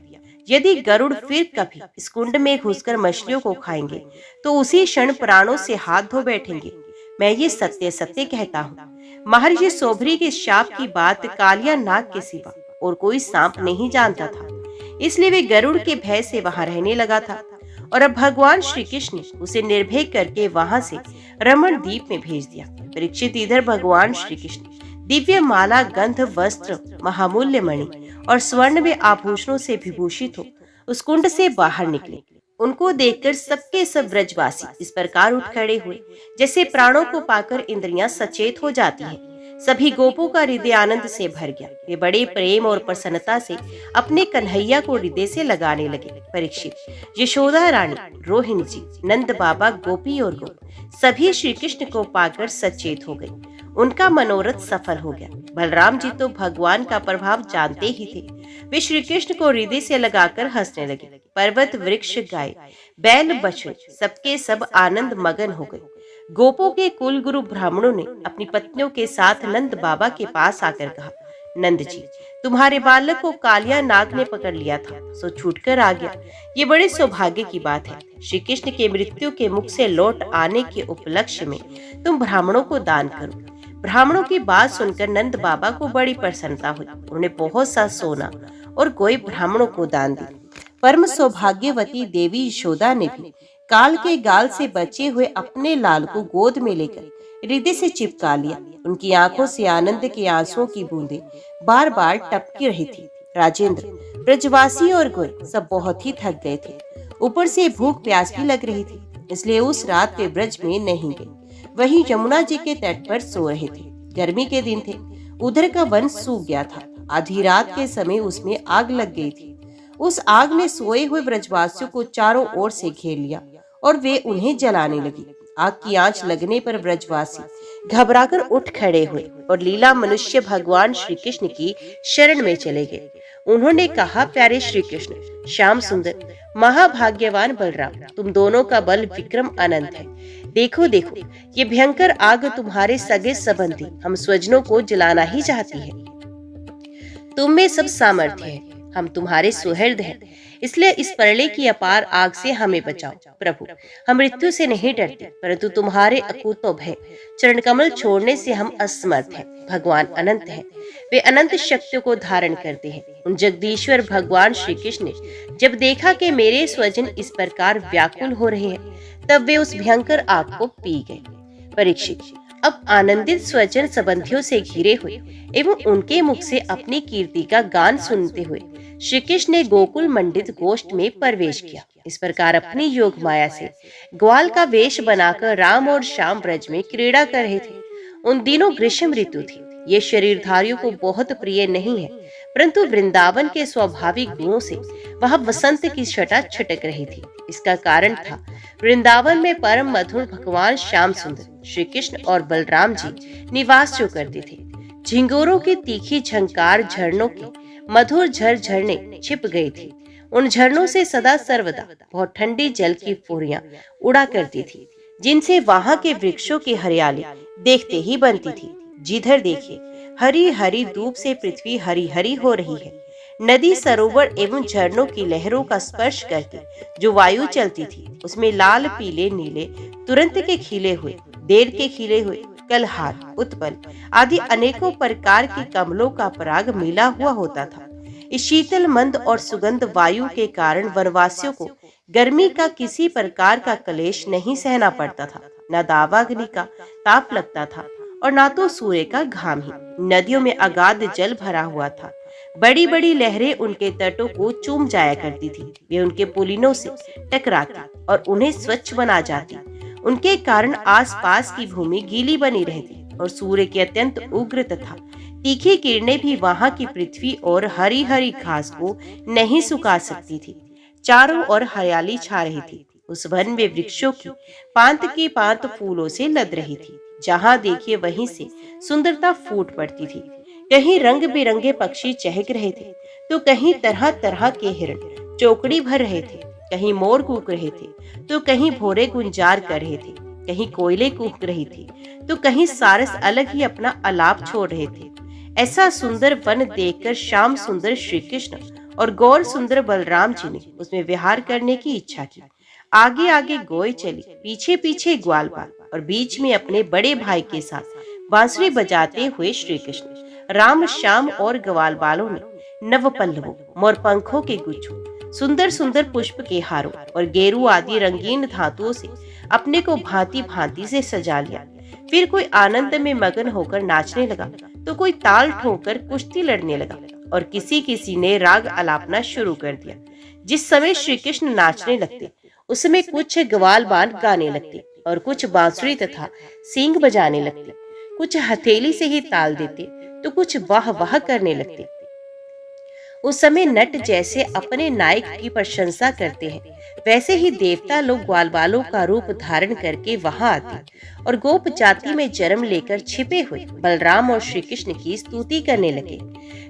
यदि गरुड़ फिर कभी इस कुंड में घुसकर मछलियों को खाएंगे तो उसी क्षण प्राणों से हाथ धो बैठेंगे। मैं ये सत्य सत्य कहता हूँ। महर्षि सोभरी के शाप की बात कालिया नाग के सिवा और कोई सांप नहीं जानता था, इसलिए वे गरुड़ के भय से वहां रहने लगा था। और अब भगवान श्री कृष्ण ने उसे निर्भय करके वहां से रमण द्वीप में भेज दिया। परीक्षित इधर भगवान श्री कृष्ण दिव्य माला, गंध, वस्त्र, महामूल्य मणि और स्वर्ण में आभूषणों से विभूषित हो उस कुंड से बाहर निकले। उनको देखकर सबके सब ब्रजवासी इस प्रकार उठ खड़े हुए जैसे प्राणों को पाकर इंद्रियां सचेत हो जाती हैं। सभी गोपों का हृदय आनंद से भर गया। वे बड़े प्रेम और प्रसन्नता से अपने कन्हैया को हृदय से लगाने लगे। परीक्षित, यशोदा रानी, रोहिणी जी, नंद बाबा, गोपी और गोप सभी श्री कृष्ण को पाकर सचेत हो गए। उनका मनोरथ सफल हो गया। बलराम जी तो भगवान का प्रभाव जानते ही थे। वे श्री कृष्ण को हृदय से लगाकर हंसने लगे। पर्वत, वृक्ष, गाय, बैल, बछड़े सबके सब आनंद मगन हो गए। गोपों के कुल गुरु ब्राह्मणों ने अपनी पत्नियों के साथ नंद बाबा के पास आकर कहा, नंद जी, तुम्हारे बालक को कालिया नाग ने पकड़ लिया था, सो छूटकर आ गया। ये बड़े सौभाग्य की बात है। श्री कृष्ण के मृत्यु के मुख से लौट आने के उपलक्ष्य में तुम ब्राह्मणों को दान करो। ब्राह्मणों की बात सुनकर नंद बाबा को बड़ी प्रसन्नता हुई। उन्होंने बहुत सा सोना और कोई ब्राह्मणों को दान दी। परम सौभाग्यवती देवी यशोदा ने भी काल के गाल से बचे हुए अपने लाल को गोद में लेकर हृदय से चिपका लिया। उनकी आंखों से आनंद के आंसुओं की बूंदें बार बार टपकी रही थी। राजेंद्र, ब्रजवासी और गोय सब बहुत ही थक गए थे। ऊपर से भूख प्यास भी लग रही थी, इसलिए उस रात वे ब्रज में नहीं गए। वहीं यमुना जी के तट पर सो रहे थे। गर्मी के दिन थे, उधर का वन सूख गया था। आधी रात के समय उसमें आग लग गई थी। उस आग ने सोए हुए ब्रजवासियों को चारों ओर से घेर लिया और वे उन्हें जलाने लगी। आग की आंच लगने पर ब्रजवासी घबराकर उठ खड़े हुए और लीला मनुष्य भगवान श्री कृष्ण की शरण में चले गए। उन्होंने कहा, प्यारे श्री कृष्ण, श्याम सुंदर, महाभाग्यवान बलराम, तुम दोनों का बल विक्रम अनंत है। देखो देखो, ये भयंकर आग तुम्हारे सगे संबंधी हम स्वजनों को जलाना ही चाहती है। तुम में सब सामर्थ्य है, हम तुम्हारे सुहृद हैं, इसलिए इस प्रलय की अपार आग से हमें बचाओ। प्रभु, हम मृत्यु से नहीं डरते, परंतु तुम्हारे अकूतो भय चरण कमल छोड़ने से हम असमर्थ हैं। भगवान अनंत हैं, वे अनंत शक्तियों को धारण करते हैं। उन जगदीश्वर भगवान श्री कृष्ण ने जब देखा कि मेरे स्वजन इस प्रकार व्याकुल हो रहे हैं, तब वे उस भयंकर आग को पी गए। परीक्षित, अब आनंदित स्वजन संबंधियों से घिरे हुए एवं उनके मुख से अपनी कीर्ति का गान सुनते हुए श्री कृष्ण ने गोकुल मंडित गोष्ठ में प्रवेश किया। इस प्रकार अपनी योग माया से ग्वाल का वेश बनाकर राम और श्याम ब्रज में क्रीड़ा कर रहे थे। उन दिनों ग्रीष्म ऋतु थी। ये शरीरधारियों को बहुत प्रिय नहीं है, परंतु वृंदावन के स्वाभाविक गुणों से वहां वसंत की छटा छिटक रही थी। इसका कारण था वृंदावन में परम मधुर भगवान श्याम सुंदर श्री कृष्ण और बलराम जी निवास जो करते थे। झिंगोरों की तीखी झंकार, झरनों की मधुर झर झरने छिप गई थी। उन झरनों से सदा सर्वदा बहुत ठंडी जल की फुरियां उड़ा करती थी, जिनसे वहां के वृक्षों की हरियाली देखते ही बनती थी। जिधर देखिए हरी हरी धूप से पृथ्वी हरी हरी हो रही है। नदी, सरोवर एवं झरनों की लहरों का स्पर्श करके जो वायु चलती थी, उसमें लाल, पीले, नीले, तुरंत के खिले हुए, देर के खिले हुए, कलहार, उत्पल आदि अनेकों प्रकार के कमलों का पराग मिला हुआ होता था। इस शीतल, मंद और सुगंध वायु के कारण वनवासियों को गर्मी का किसी प्रकार का क्लेश नहीं सहना पड़ता था। न दावाग्नि का ताप लगता था और न तो सूर्य का घाम ही। नदियों में अगाध जल भरा हुआ था। बड़ी बड़ी लहरें उनके तटों को चूम जाया करती थी। वे उनके पुलिनों से टकराती और उन्हें स्वच्छ बना जाती। उनके कारण आसपास की भूमि गीली बनी रहती और सूर्य की अत्यंत उग्र तथा तीखी किरणें भी वहां की पृथ्वी और हरी हरी घास को नहीं सुखा सकती थी। चारों ओर हरियाली छा रही थी। उस वन में वृक्षों की पांत फूलों से लद रही थी। जहां देखिए वहीं से सुंदरता फूट पड़ती थी। कहीं रंग बिरंगे पक्षी चहक रहे थे, तो कहीं तरह तरह के हिरण चौकड़ी भर रहे थे। कहीं मोर कूक रहे थे, तो कहीं भोरे गुंजार कर रहे थे। कहीं कोयले कूक रही थी, तो कहीं सारस अलग ही अपना आलाप छोड़ रहे थे। ऐसा सुंदर वन देखकर श्याम सुंदर श्री कृष्ण और गौर सुंदर बलराम जी ने उसमें विहार करने की इच्छा की। आगे आगे गोई चली, पीछे पीछे ग्वालपाल और बीच में अपने बड़े भाई के साथ बांसुरी बजाते हुए श्री कृष्ण। राम, श्याम और ग्वालबालों ने नव पल्लवों, मोरपंखों के गुच्छों, सुंदर सुंदर पुष्प के हारों और गेरू आदि रंगीन धातुओं से अपने को भांति भांति से सजा लिया। फिर कोई आनंद में मगन होकर नाचने लगा, तो कोई ताल ठोकर कुश्ती लड़ने लगा और किसी किसी ने राग आलापना शुरू कर दिया। जिस समय श्री कृष्ण नाचने लगते, उस समय कुछ ग्वालबाल गाने लगते और कुछ बांसुरी तथा सींग बजाने लगते। कुछ हथेली से ही ताल देते, तो कुछ वाह वाह करने लगते। उस समय नट जैसे अपने नायक की प्रशंसा करते हैं, वैसे ही देवता लोग ग्वालबालों का रूप धारण करके वहां आते और गोप जाति में जन्म लेकर छिपे हुए बलराम और श्री कृष्ण की स्तुति करने लगे।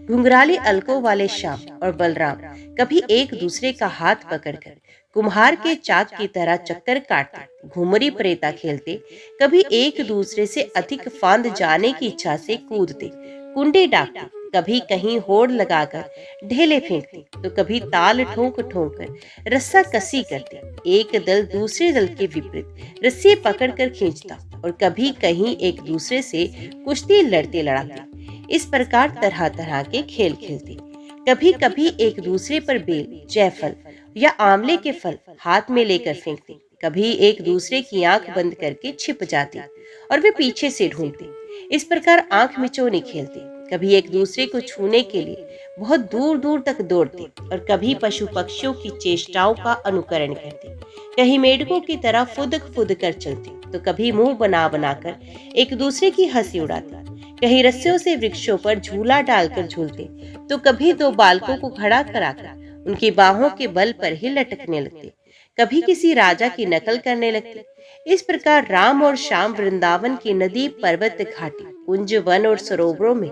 घुंघराली अलकों वाले श्याम और बलराम कभी एक दूसरे का हाथ पकड़कर कुम्हार के चाक की तरह चक्कर काटते, घुमरी परेता खेलते, कभी एक दूसरे से अधिक फांद जाने की इच्छा से कूदते, कुंडी डाकते, कभी कहीं होड़ लगाकर ढेले फेंकते, तो कभी ताल ठोंक ठोंक कर रस्सा कसी करते। एक दल दूसरे दल के विपरीत रस्सी पकड़कर खींचता और कभी कहीं एक दूसरे से कुश्ती लड़ते लड़ाते। इस प्रकार तरह तरह के खेल खेलते। कभी कभी एक दूसरे पर बेल, जायफल या आंवले के फल हाथ में लेकर फेंकते। कभी एक दूसरे की आंख बंद करके छिप जाते और वे पीछे से ढूंढते। इस प्रकार आंख मिचौनी खेलते। कभी एक दूसरे को छूने के लिए बहुत दूर दूर तक दौड़ते और कभी पशु पक्षियों की चेष्टाओं का अनुकरण करते। कहीं मेढकों की तरह फुदक फुद कर चलते, तो कभी मुंह बना बनाकर एक दूसरे की हंसी उड़ाते। कहीं रस्सियों से वृक्षों पर झूला डालकर झूलते, तो कभी दो बालकों को खड़ा कराकर उनकी बाहों के बल पर ही लटकने लगते। कभी किसी राजा की नकल करने लगते। इस प्रकार राम और श्याम वृंदावन की नदी, पर्वत, घाटी, कुंज, वन और सरोवरों में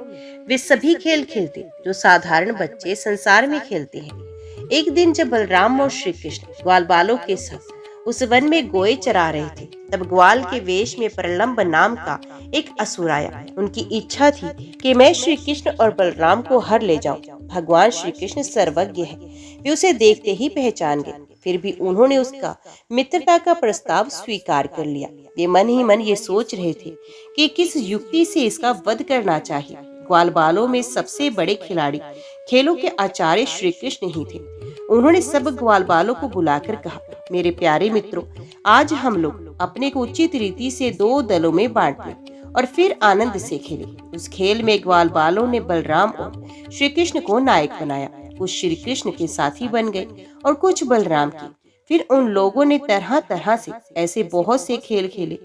वे सभी खेल खेलते जो साधारण बच्चे संसार में खेलते हैं। एक दिन जब बलराम और श्री कृष्ण ग्वालबालों के साथ उस वन में गोए चरा रहे थे, तब ग्वाल के वेश में प्रलंब नाम का एक असुर आया। उनकी इच्छा थी कि मैं श्री कृष्ण और बलराम को हर ले जाऊं। भगवान श्री कृष्ण सर्वज्ञ है, वे उसे देखते ही पहचान गए। फिर भी उन्होंने उसका मित्रता का प्रस्ताव स्वीकार कर लिया। वे मन ही मन ये सोच रहे थे कि किस युक्ति से इसका वध करना चाहिए। ग्वालबालों में सबसे बड़े खिलाड़ी, खेलों के आचार्य श्री कृष्ण ही थे। उन्होंने सब ग्वालबालों को बुलाकर कहा, मेरे प्यारे मित्रों, आज हम लोग अपने को उचित रीति से दो दलों में बांट लें और फिर आनंद से खेले। उस खेल में ग्वालबालों ने बलराम और श्री कृष्ण को नायक बनाया। कुछ श्री कृष्ण के साथी बन गए और कुछ बलराम की। फिर उन लोगों ने तरह तरह से ऐसे बहुत से खेल खेले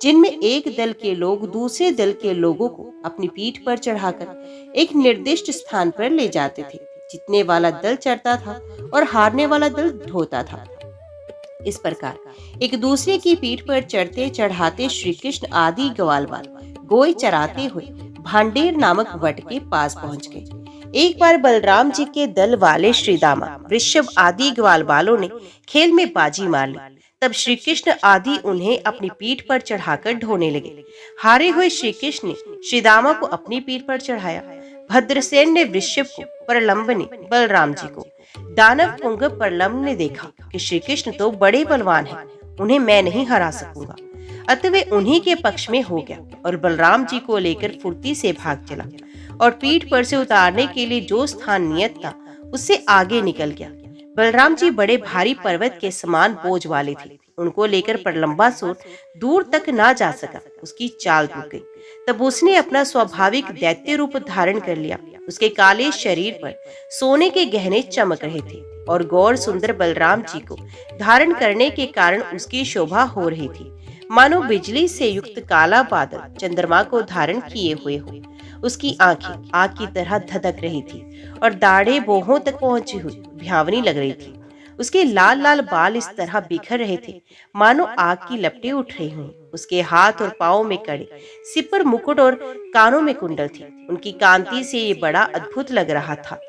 जिनमें एक दल के लोग दूसरे दल के लोगों को अपनी पीठ पर चढ़ाकर एक निर्दिष्ट स्थान पर ले जाते थे। जीतने वाला दल चढ़ता था और हारने वाला दल ढोता था। इस प्रकार एक दूसरे की पीठ पर चढ़ते चढ़ाते श्री कृष्ण आदि ग्वालबाल गोई चराते हुए भांडेर नामक वट के पास पहुंच गए। एक बार बलराम जी के दल वाले श्रीदामा, वृषभ आदि ग्वालबालों ने खेल में बाजी मार ली। तब श्री कृष्ण आदि उन्हें अपनी पीठ पर चढ़ाकर ढोने लगे। हारे हुए श्री कृष्ण ने श्रीदामा को अपनी पीठ पर चढ़ाया। भद्रसेन ने वृषभ को, प्रलंब ने बलराम जी को। दानव पुंग प्रलंब ने देखा कि श्री कृष्ण तो बड़े बलवान हैं, उन्हें मैं नहीं हरा सकूंगा। अतः वे उन्हीं के पक्ष में हो गया और बलराम जी को लेकर फुर्ती से भाग चला और पीठ पर से उतारने के लिए जो स्थान नियत था उससे आगे निकल गया। बलराम जी बड़े भारी पर्वत के समान बोझ वाले थे। उनको लेकर प्रलंबासुर दूर तक ना जा सका। उसकी चाल रुक गई। तब उसने अपना स्वाभाविक दैत्य रूप धारण कर लिया। उसके काले शरीर पर सोने के गहने चमक रहे थे और गौर सुंदर बलराम जी को धारण करने के कारण उसकी शोभा हो रही थी। मानो बिजली से युक्त काला बादल चंद्रमा को धारण किए हुए हो। उसकी आंखें आग की तरह धधक रही थी और दाढ़ें बाहों तक पहुंची हुई भयावनी लग रही थी। उसके लाल लाल बाल इस तरह बिखर रहे थे मानो आग की लपटें उठ रही हुई। उसके हाथ और पाँव में कड़े, सिर पर मुकुट और कानों में कुंडल थी। उनकी कांति से ये बड़ा अद्भुत लग रहा था।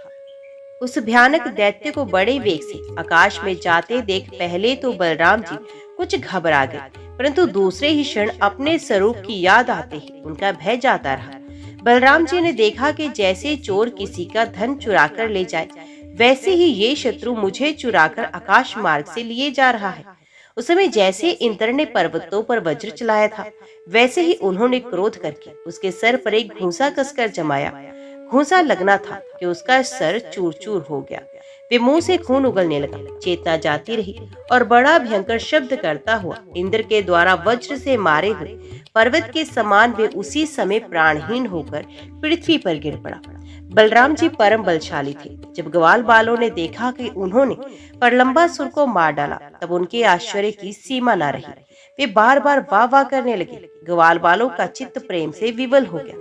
उस भयानक दैत्य को बड़े वेग से आकाश में जाते देख पहले तो बलराम जी कुछ घबरा गए, परंतु दूसरे ही क्षण अपने स्वरूप की याद आते ही उनका भय जाता रहा। बलराम जी ने देखा कि जैसे चोर किसी का धन चुरा कर ले जाए, वैसे ही ये शत्रु मुझे चुराकर आकाश मार्ग से लिए जा रहा है। उस समय जैसे इंद्र ने पर्वतों पर वज्र चलाया था, वैसे ही उन्होंने क्रोध करके उसके सर पर एक घूंसा कसकर जमाया। घूंसा लगना था कि उसका सर चूर चूर हो गया। वे मुंह से खून उगलने लगा, चेतना जाती रही और बड़ा भयंकर शब्द करता हुआ इंद्र के द्वारा वज्र से मारे हुए पर्वत के समान वे उसी समय प्राणहीन होकर पृथ्वी पर गिर पड़ा। बलराम जी परम बलशाली थे। जब ग्वाल बालों ने देखा कि उन्होंने प्रलंबासुर को मार डाला, तब उनके आश्चर्य की सीमा न रही। वे बार बार वाह वाह करने लगे। ग्वाल बालों का चित्त प्रेम से विवल हो गया।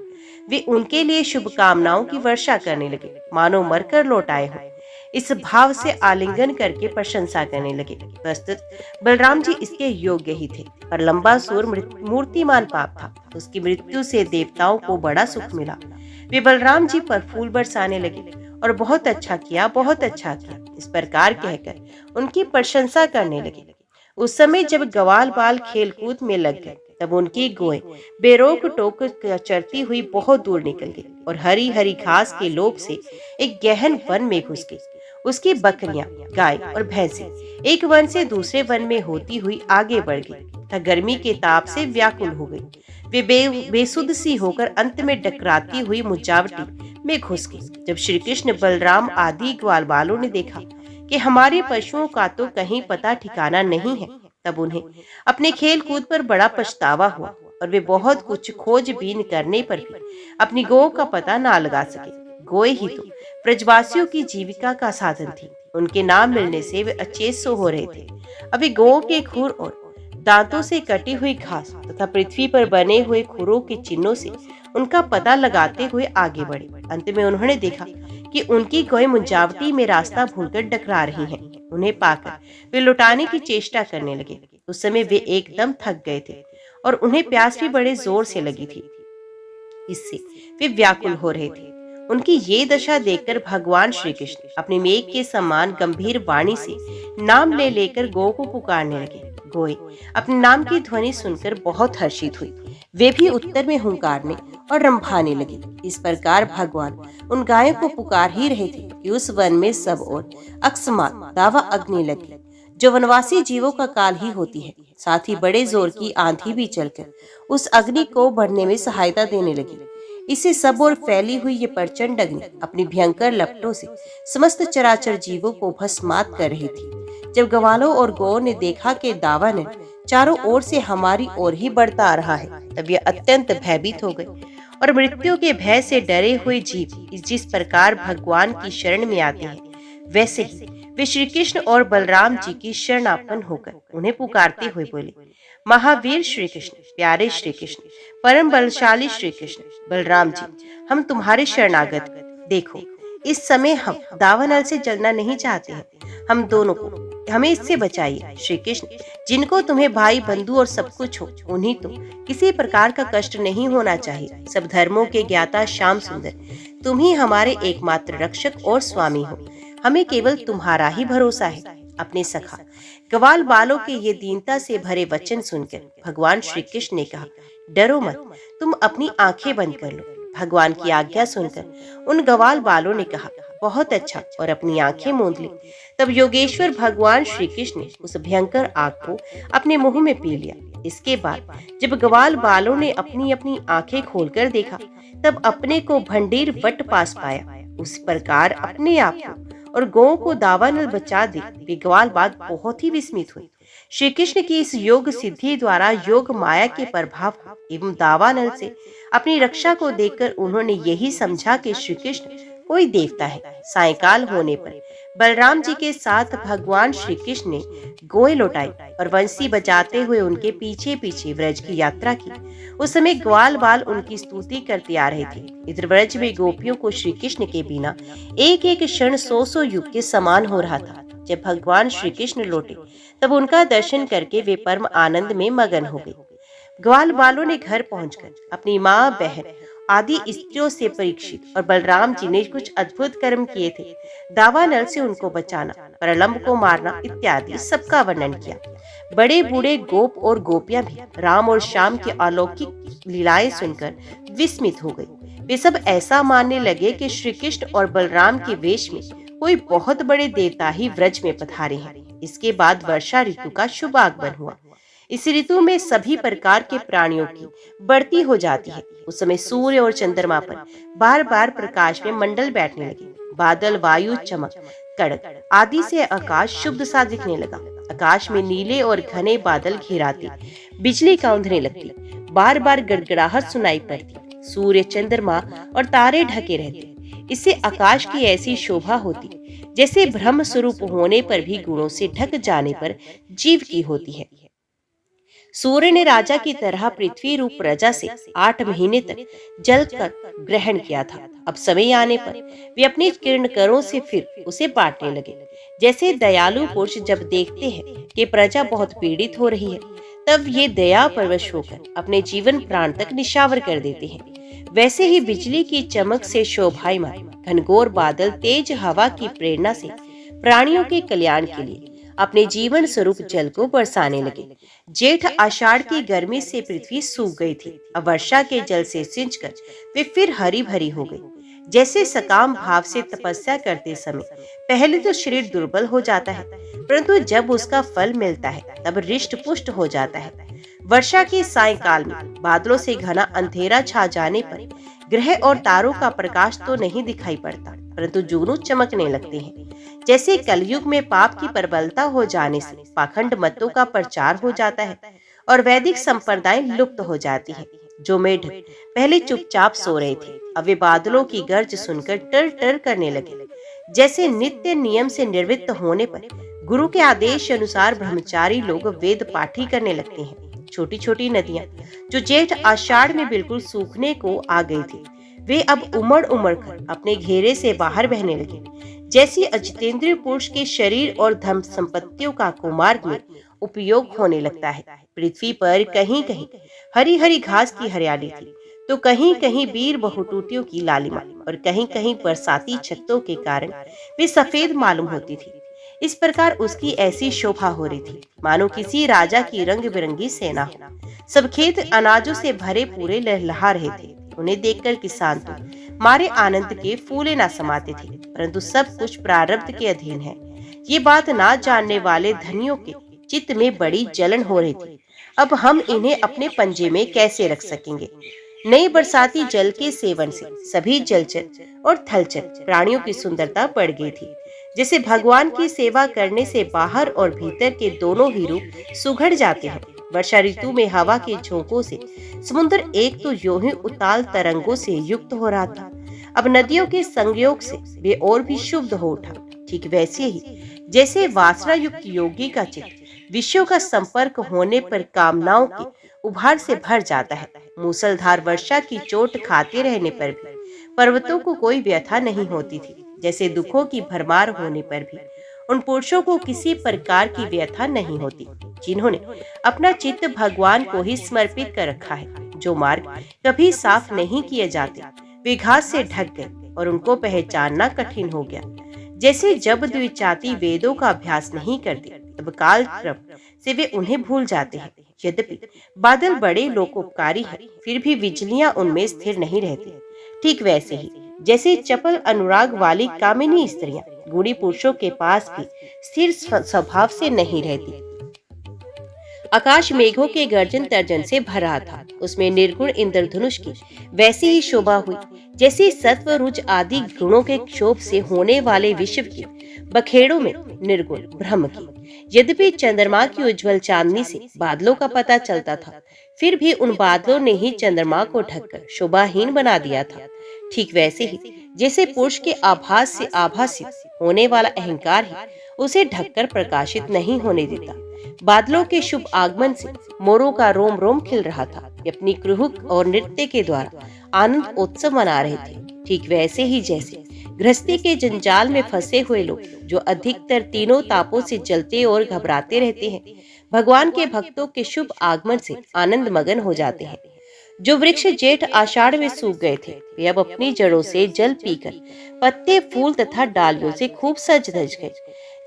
वे उनके लिए शुभकामनाओं की वर्षा करने लगे, मानो मरकर लौट आए हो। इस भाव से आलिंगन करके प्रशंसा करने लगे। प्रस्तुत बलराम जी इसके योग्य ही थे। प्रलंबासुर मूर्तिमान पाप था। उसकी मृत्यु से देवताओं को बड़ा सुख मिला। वे बलराम जी पर फूल बरसाने लगे और बहुत अच्छा किया, बहुत अच्छा किया, इस प्रकार कहकर उनकी प्रशंसा करने लगे। उस समय जब ग्वाल बाल खेलकूद में लग गए, तब उनकी गोएं बेरोक टोक चरती हुई बहुत दूर निकल गई और हरी हरी घास के लोभ से एक गहन वन में घुस गई। उसकी बकरियां, गाय और भैंसें एक वन से दूसरे वन में होती हुई आगे बढ़ गई तथा गर्मी के ताप से व्याकुल हो गई। वे बेसुध सी होकर अंत में डकराती हुई मुजावटी में घुस गई। जब श्री कृष्ण, बलराम आदि ग्वाल बालों ने देखा कि हमारे पशुओं का तो कहीं पता ठिकाना नहीं है, तब उन्हें अपने खेल कूद पर बड़ा पछतावा हुआ और वे बहुत कुछ खोजबीन करने पर भी अपनी गौ का पता ना लगा सके। गोए ही तो ब्रजवासियों की जीविका का साधन थी। उनके नाम मिलने से वे अचेत सो हो रहे थे। अभी गौ के खुर और दांतों से कटी हुई घास तथा पृथ्वी पर बने हुए खुरों के चिन्हों से उनका पता लगाते हुए आगे बढ़े। अंत में उन्होंने देखा कि उनकी गौएं मुंजावटी में रास्ता भूलकर डकरा रही हैं। उन्हें पाकर वे लुटाने की चेष्टा करने लगे। उस समय वे एकदम थक गए थे और उन्हें प्यास भी बड़े जोर से लगी थी। इससे वे व्याकुल हो रहे थे। उनकी ये दशा देखकर भगवान श्री कृष्ण अपने मेघ के समान गंभीर वाणी से नाम ले लेकर गौ को पुकारने लगे। गोए अपने नाम की ध्वनि सुनकर बहुत हर्षित हुई। वे भी उत्तर में हुंकारने और रंभाने लगी। इस प्रकार भगवान उन गायों को पुकार ही रहे थे कि उस वन में सब और अकस्मात दावा अग्नि लगी, जो वनवासी जीवों का काल ही होती है। साथ ही बड़े जोर की आंधी भी चलकर उस अग्नि को बढ़ने में सहायता देने लगी। इससे सब ओर फैली हुई ये प्रचंड अग्नि अपनी भयंकर लपटों से समस्त चराचर जीवों को भस्मात कर रही थी। जब ग्वालों और गौओं ने देखा कि दावानल चारों ओर से हमारी ओर ही बढ़ता आ रहा है, तब ये अत्यंत भयभीत हो गए और मृत्यु के भय से डरे हुए जीव जिस प्रकार भगवान की शरण में आते हैं, वैसे ही वे श्री कृष्ण और बलराम जी की शरणापन्न होकर उन्हें पुकारते हुए बोले, महावीर श्री कृष्ण, प्यारे श्री कृष्ण, परम बलशाली श्री कृष्ण, बलराम जी, हम तुम्हारे शरणागत। देखो, इस समय हम दावानल से जलना नहीं चाहते हैं। हम दोनों को हमें इससे बचाइए। श्री कृष्ण, जिनको तुम्हें भाई बंधु और सब कुछ हो, उन्हीं तो किसी प्रकार का कष्ट नहीं होना चाहिए। सब धर्मों के ज्ञाता श्याम सुंदर, तुम ही हमारे एकमात्र रक्षक और स्वामी हो। हमें केवल तुम्हारा ही भरोसा है। अपने सखा ग्वाल बालों के ये दीनता से भरे वचन सुनकर भगवान श्री कृष्ण ने कहा, डरो मत, तुम अपनी आंखें बंद कर लो। भगवान की आज्ञा सुनकर उन ग्वाल बालों ने कहा, बहुत अच्छा, और अपनी आंखें मूंद ली। तब योगेश्वर भगवान श्री कृष्ण ने उस भयंकर आग को अपने मुंह में पी लिया। इसके बाद जब ग्वाल बालों ने अपनी अपनी आंखें खोलकर देखा, तब अपने को भंडीर वट पास पाया। उस प्रकार अपने आप को और गौ को दावानल बचा दे वे ग्वाल बाग बहुत ही विस्मित हुए। श्री कृष्ण की इस योग सिद्धि द्वारा योग माया के प्रभाव एवं दावानल से अपनी रक्षा को देखकर उन्होंने यही समझा कि श्री कृष्ण कोई देवता है। सायंकाल होने पर बलराम जी के साथ भगवान श्री कृष्ण ने गोए लौटाई और बंसी बजाते हुए उनके पीछे पीछे व्रज की यात्रा की। उस समय ग्वाल बाल उनकी स्तुति करते आ रहे थे। इधर व्रज में गोपियों को श्री कृष्ण के बिना एक एक क्षण सौ युग के समान हो रहा था। जब भगवान श्री कृष्ण लौटे तब उनका दर्शन करके वे परम आनंद में मगन हो गए। ग्वाल बालों ने घर पहुंचकर अपनी माँ, बहन आदि स्त्रियों से परीक्षित और बलराम जी ने कुछ अद्भुत कर्म किए थे, दावानल से उनको बचाना, प्रलंब को मारना इत्यादि सबका वर्णन किया। बड़े बूढ़े गोप और गोपियां भी राम और श्याम की अलौकिक लीलाएं सुनकर विस्मित हो गए। वे सब ऐसा मानने लगे कि श्री कृष्ण और बलराम के वेश में कोई बहुत बड़े देवता ही व्रज में पधारे हैं। इसके बाद वर्षा ऋतु का शुभ आगमन हुआ। इस ऋतु में सभी प्रकार के प्राणियों की बढ़ती हो जाती है। उस समय सूर्य और चंद्रमा पर बार बार प्रकाश में मंडल बैठने लगे। बादल, वायु, चमक, कड़क आदि से आकाश शुद्ध सा दिखने लगा। आकाश में नीले और घने बादल घेराते, बिजली कौंधने लगती, बार बार गड़गड़ाहट सुनाई पड़ती। सूर्य, चंद्रमा और तारे ढके रहते। इससे आकाश की ऐसी शोभा होती जैसे ब्रह्म स्वरूप होने पर भी गुणों से ढक जाने पर जीव की होती है। सूर्य ने राजा की तरह पृथ्वी रूप प्रजा से 8 महीने तक जल का ग्रहण किया था। अब समय आने पर वे अपनी किरणकरों से फिर उसे बांटने लगे। जैसे दयालु पुरुष जब देखते हैं कि प्रजा बहुत पीड़ित हो रही है, तब ये दया परवश होकर अपने जीवन प्राण तक निशावर कर देते हैं। वैसे ही बिजली की चमक से शोभायमान घनघोर बादल तेज हवा की प्रेरणा से प्राणियों के कल्याण के लिए अपने जीवन स्वरूप जल को बरसाने लगे। जेठ आषाढ़ की गर्मी से पृथ्वी सूख गई थी। अब वर्षा के जल से सिंचकर वे फिर हरी भरी हो गई। जैसे सकाम भाव से तपस्या करते समय पहले तो शरीर दुर्बल हो जाता है, परंतु जब उसका फल मिलता है तब हृष्ट पुष्ट हो जाता है। वर्षा के सायंकाल में बादलों से घना अंधेरा छा जाने पर ग्रह और तारों का प्रकाश तो नहीं दिखाई पड़ता, परंतु जुगनू चमकने लगते हैं। जैसे कलयुग में पाप की प्रबलता हो जाने से पाखंड मतों का प्रचार हो जाता है और वैदिक संप्रदाय लुप्त हो जाती है। जो मेढक पहले चुपचाप सो रहे थे, अब वे बादलों की गर्ज सुनकर टर टर करने लगे। जैसे नित्य नियम से निवृत्त होने पर गुरु के आदेश अनुसार ब्रह्मचारी लोग वेद पाठी करने लगते हैं। छोटी छोटी नदियां जो जेठ आषाढ़ में बिल्कुल सूखने को आ गई थी, वे अब उमड़ उमड़ कर अपने घेरे से बाहर बहने लगे। जैसी अजितेंद्रिय पुरुष के शरीर और धन संपत्तियों का कुमार्ग में उपयोग होने लगता है। पृथ्वी पर कहीं कहीं हरी हरी घास की हरियाली थी, तो कहीं कहीं वीर बहुटूटियों की लालिमा और कहीं कहीं बरसाती छत्तों के कारण वे सफेद मालूम होती थी। इस प्रकार उसकी ऐसी शोभा हो रही थी मानो किसी राजा की रंग बिरंगी सेना हो। सब खेत अनाजों से भरे पूरे लहलहा रहे थे। उन्हें देखकर किसान तो मारे आनंद के फूले ना समाते थे, परंतु सब कुछ प्रारब्ध के अधीन है। ये बात ना जानने वाले धनियों के चित्त में बड़ी जलन हो रही थी। अब हम इन्हें अपने पंजे में कैसे रख सकेंगे। नए बरसाती जल के सेवन से सभी जलचर और थलचर प्राणियों की सुंदरता बढ़ गई थी। जैसे भगवान की सेवा करने से बाहर और भीतर के दोनों ही रूप सुघड़ जाते हैं। वर्षा ऋतु में हवा के झोंकों से समुद्र एक तो यूं ही उताल तरंगों से युक्त हो रहा था, अब नदियों के संयोग से वे और भी शुद्ध हो उठा। ठीक वैसे ही जैसे वासना युक्त योगी का चित्त विषयों का संपर्क होने पर कामनाओं के उभार से भर जाता है। मूसलधार वर्षा की चोट खाते रहने पर भी पर्वतों को कोई व्यथा नहीं होती थी। जैसे दुखों की भरमार होने पर भी उन पुरुषों को किसी प्रकार की व्यथा नहीं होती, जिन्होंने अपना चित्त भगवान को ही समर्पित कर रखा है। जो मार्ग कभी साफ नहीं किए जाते वे घास से ढक गए और उनको पहचानना कठिन हो गया। जैसे जब द्विजाति वेदों का अभ्यास नहीं करते, तब काल क्रम से वे उन्हें भूल जाते हैं। यद्यपि बादल बड़े लोकोपकारी हैं, फिर भी बिजलियां उनमें स्थिर नहीं रहती। ठीक वैसे ही जैसे चपल अनुराग वाली कामिनी स्त्रियां गुणी पुरुषों के पास भी स्थिर स्वभाव से नहीं रहती। आकाश मेघों के गर्जन तर्जन से भरा था, उसमें निर्गुण इंद्रधनुष की वैसी ही शोभा हुई जैसी सत्व रुज आदि गुणों के क्षोभ से होने वाले विश्व के बखेड़ों में निर्गुण ब्रह्म की। यद्यपि चंद्रमा की उज्जवल चांदनी से बादलों का पता चलता था, फिर भी उन बादलों ने ही चंद्रमा को ढककर शोभाहीन बना दिया था। ठीक वैसे ही जैसे पुरुष के आभास से आभासी होने वाला अहंकार ही उसे ढककर प्रकाशित नहीं होने देता। बादलों के शुभ आगमन से मोरों का रोम रोम खिल रहा था। वे अपनी कुहुक और नृत्य के द्वारा आनंद उत्सव मना रहे थे। ठीक वैसे ही जैसे गृहस्थी के जंजाल में फंसे हुए लोग, जो अधिकतर तीनों तापों से जलते और घबराते रहते हैं, भगवान के भक्तों के शुभ आगमन से आनंद मगन हो जाते हैं। जो वृक्ष जेठ आषाढ़ में सूख गए थे, वे अब अपनी जड़ों से जल पीकर पत्ते, फूल तथा डालियों से खूब सज धज गए।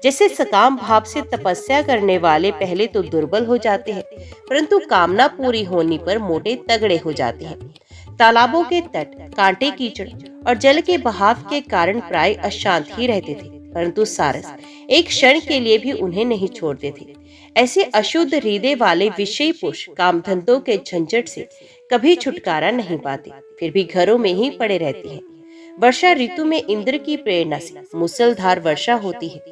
जैसे सकाम भाव से तपस्या करने वाले पहले तो दुर्बल हो जाते हैं, परंतु कामना पूरी होने पर मोटे तगड़े हो जाते हैं। तालाबों के तट कांटे, कीचड़ और जल के बहाव के कारण प्राय अशांत ही रहते थे, परंतु सारस एक क्षण के लिए भी उन्हें नहीं छोड़ते थे। ऐसे अशुद्ध हृदय वाले विषयी पुरुष कामधंधों के झंझट से कभी छुटकारा नहीं पाते, फिर भी घरों में ही पड़े रहते हैं। वर्षा ऋतु में इंद्र की प्रेरणा से मूसलधार वर्षा होती है।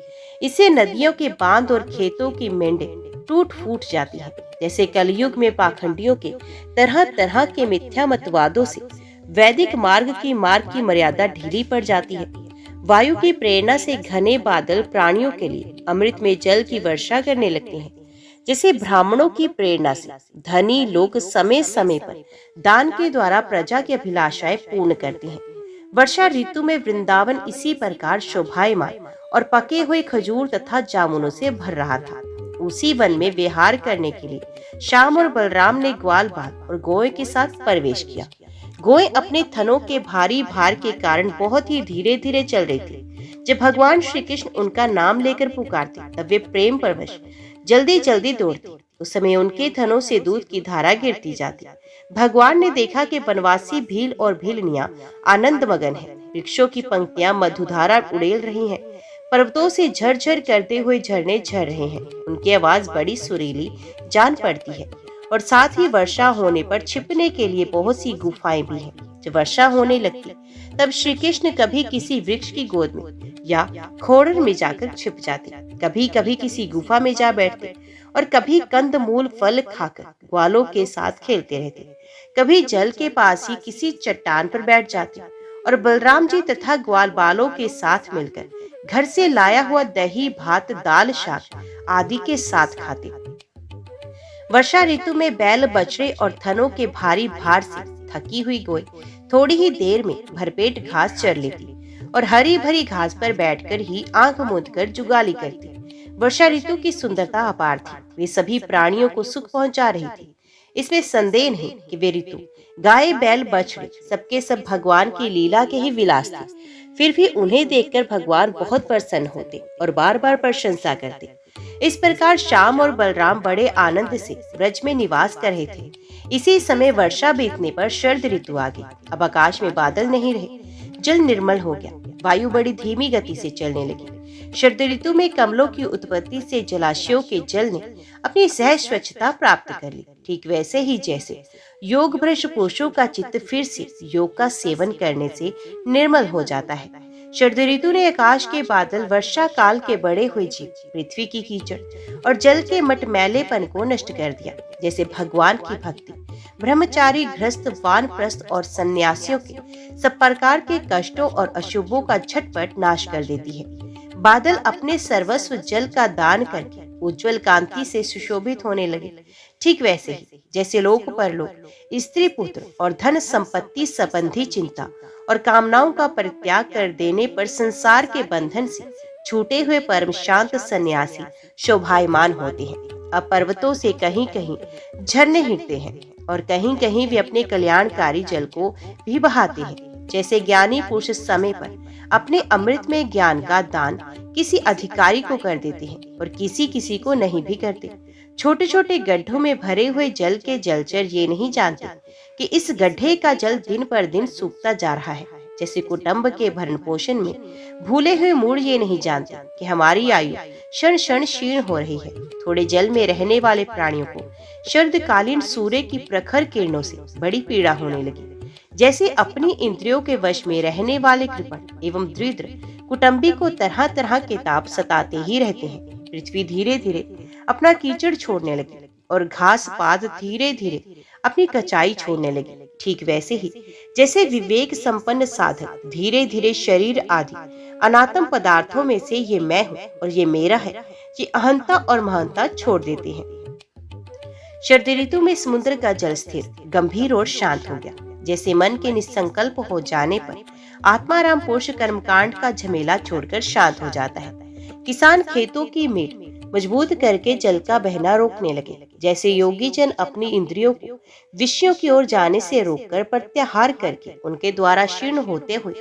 इससे नदियों के बांध और खेतों की मेंढे टूट फूट जाती है। जैसे कलयुग में पाखंडियों के तरह तरह के मिथ्या मतवादों से वैदिक मार्ग की मर्यादा ढीली पड़ जाती है। वायु की प्रेरणा से घने बादल प्राणियों के लिए अमृत में जल की वर्षा करने लगते हैं। जैसे ब्राह्मणों की प्रेरणा से धनी लोग समय समय पर दान के द्वारा प्रजा की अभिलाषाएं पूर्ण करते हैं। वर्षा ऋतु में वृंदावन इसी प्रकार शोभायमान और पके हुए खजूर तथा जामुनों से भर रहा था। उसी वन में विहार करने के लिए श्याम और बलराम ने ग्वाल बाल और गोए के साथ प्रवेश किया। गोए अपने थनों के भारी भार के कारण बहुत ही धीरे धीरे चल रही थी। जब भगवान श्री कृष्ण उनका नाम लेकर पुकारते, तब वे प्रेम परवश जल्दी जल्दी दौड़ती। उस समय उनके थनों से दूध की धारा गिरती जाती। भगवान ने देखा कि वनवासी भील और भीलनियां आनंद मगन है। वृक्षों की पंक्तियां मधुधारा उड़ेल रही हैं। पर्वतों से झरझर करते हुए झरने झर रहे हैं। उनकी आवाज बड़ी सुरीली जान पड़ती है और साथ ही वर्षा होने पर छिपने के लिए बहुत सी गुफाएं भी हैं। जब वर्षा होने लगती, तब श्री कृष्ण कभी किसी वृक्ष की गोद में या खोड़र में जाकर छिप जाते, कभी कभी किसी गुफा में जा बैठते और कभी कंद मूल फल खाकर ग्वालों के साथ खेलते रहते। कभी जल के पास ही किसी चट्टान पर बैठ जाते और बलराम जी तथा ग्वाल बालों के साथ मिलकर घर से लाया हुआ दही, भात, दाल, शाक आदि के साथ खाते। वर्षा ऋतु में बैल, बछड़े और थनों के भारी भार से थकी हुई गोई थोड़ी ही देर में भरपेट घास चर लेती और हरी भरी घास पर बैठकर ही आंख मूंदकर जुगाली करती। वर्षा ऋतु की सुंदरता अपार थी। वे सभी प्राणियों को सुख पहुंचा रही थी। इसमें संदेह नहीं कि वे ऋतु गाय, बैल, बछड़े सबके सब भगवान की लीला के ही विलास थे। फिर भी उन्हें देखकर भगवान बहुत प्रसन्न होते और बार बार प्रशंसा करते। इस प्रकार श्याम और बलराम बड़े आनंद से ब्रज में निवास कर रहे थे। इसी समय वर्षा बीतने पर शरद ऋतु आ गई। अब आकाश में बादल नहीं रहे, जल निर्मल हो गया। वायु बड़ी धीमी गति से चलने लगी। शरद ऋतु में कमलों की उत्पत्ति से जलाशयों के जल ने अपनी सहज स्वच्छता प्राप्त कर ली। ठीक वैसे ही जैसे योग भ्रष्ट पुरुषों का चित्त फिर से योग का सेवन करने से निर्मल हो जाता है। शरद ऋतु ने आकाश के बादल, वर्षा काल के बड़े हुए जीव, पृथ्वी की कीचड़ और जल के मटमैलेपन को नष्ट कर दिया। जैसे भगवान की भक्ति ब्रह्मचारी, गृहस्थ, वानप्रस्थ और सन्यासियों के सब प्रकार के कष्टों और अशुभों का झटपट नाश कर देती है। बादल अपने सर्वस्व जल का दान करके उज्जवल कांति से सुशोभित होने लगे। ठीक वैसे ही जैसे लोक परलोक, स्त्री पुत्र और धन संपत्ति संबंधी चिंता और कामनाओं का परित्याग कर देने पर संसार के बंधन से छूटे हुए परम शांत सन्यासी शोभायमान होते हैं। अब पर्वतों से कहीं कहीं झरने हिलते हैं और कहीं कहीं वे अपने कल्याणकारी जल को भी बहाते हैं। जैसे ज्ञानी पुरुष समय पर अपने अमृत में ज्ञान का दान किसी अधिकारी को कर देते हैं और किसी किसी को नहीं भी करते। छोटे छोटे गड्ढों में भरे हुए जल के जलचर ये नहीं जानते कि इस गड्ढे का जल दिन पर दिन सूखता जा रहा है। जैसे कुटुंब के भरण पोषण में भूले हुए मूढ़ ये नहीं जानते कि हमारी आयु क्षण क्षण क्षीण हो रही है। थोड़े जल में रहने वाले प्राणियों को शरदकालीन सूर्य की प्रखर किरणों से बड़ी पीड़ा होने लगी। जैसे अपनी इंद्रियों के वश में रहने वाले कृपण एवं दरिद्र कुटुंबी को तरह तरह के ताप सताते ही रहते हैं। पृथ्वी धीरे धीरे अपना कीचड़ छोड़ने लगी और घास पात धीरे धीरे अपनी कचाई छोड़ने लगी। ठीक वैसे ही जैसे विवेक संपन्न साधक धीरे धीरे शरीर आदि अनात्म पदार्थों में से ये मैं हूँ और ये मेरा है, ये अहंता और महानता छोड़ देते हैं। शरद ऋतु में समुद्र का जल स्थिर, गंभीर और शांत हो गया। जैसे मन के निसंकल्प हो जाने पर आत्माराम पुरुष कर्मकांड का झमेला छोड़कर शांत हो जाता है। किसान खेतों की मीट मजबूत करके जल का बहना रोकने लगे। जैसे योगी जन अपनी इंद्रियों को विषयों की ओर जाने से रोककर प्रत्याहार करके उनके द्वारा शीर्ण होते हुए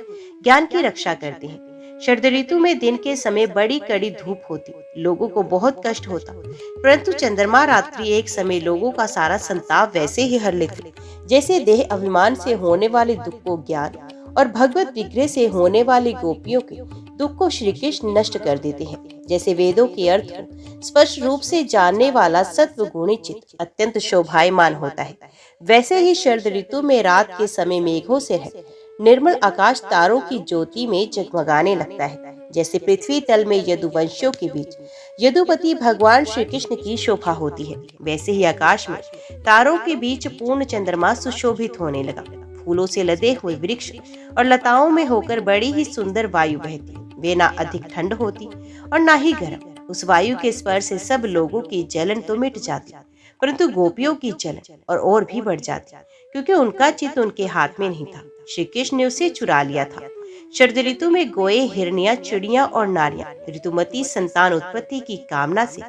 ज्ञान की रक्षा करते हैं। शरद ऋतु में दिन के समय बड़ी कड़ी धूप होती, लोगों को बहुत कष्ट होता, परंतु चंद्रमा रात्रि एक समय लोगों का सारा संताप वैसे ही हर लेते जैसे देह अभिमान से होने वाले दुख को ज्ञान और भगवत विग्रह से होने वाली गोपियों के दुख को श्री कृष्ण नष्ट कर देते हैं। जैसे वेदों के अर्थ को स्पष्ट रूप से जानने वाला सत्व गुणी चित्त अत्यंत शोभायमान होता है, वैसे ही शरद ऋतु में रात के समय मेघों से रहित निर्मल आकाश तारों की ज्योति में जगमगाने लगता है। जैसे पृथ्वी तल में यदुवंशियों के बीच यदुपति भगवान श्री कृष्ण की शोभा होती है, वैसे ही आकाश में तारों के बीच पूर्ण चंद्रमा सुशोभित होने लगा। फूलों से लदे हुए वृक्ष और लताओं में होकर बड़ी ही सुंदर वायु बहती, वे ना अधिक ठंड होती और ना ही गर्म। उस वायु के स्पर्श से सब लोगों की जलन तो मिट जाती, परंतु गोपियों की जलन और भी बढ़ जाती, क्योंकि उनका चित्त उनके हाथ में नहीं था, श्री कृष्ण ने उसे चुरा लिया था। शरद ऋतु में गोए, हिरनिया, चिड़िया और नारियां ऋतुमती संतान उत्पत्ति की कामना से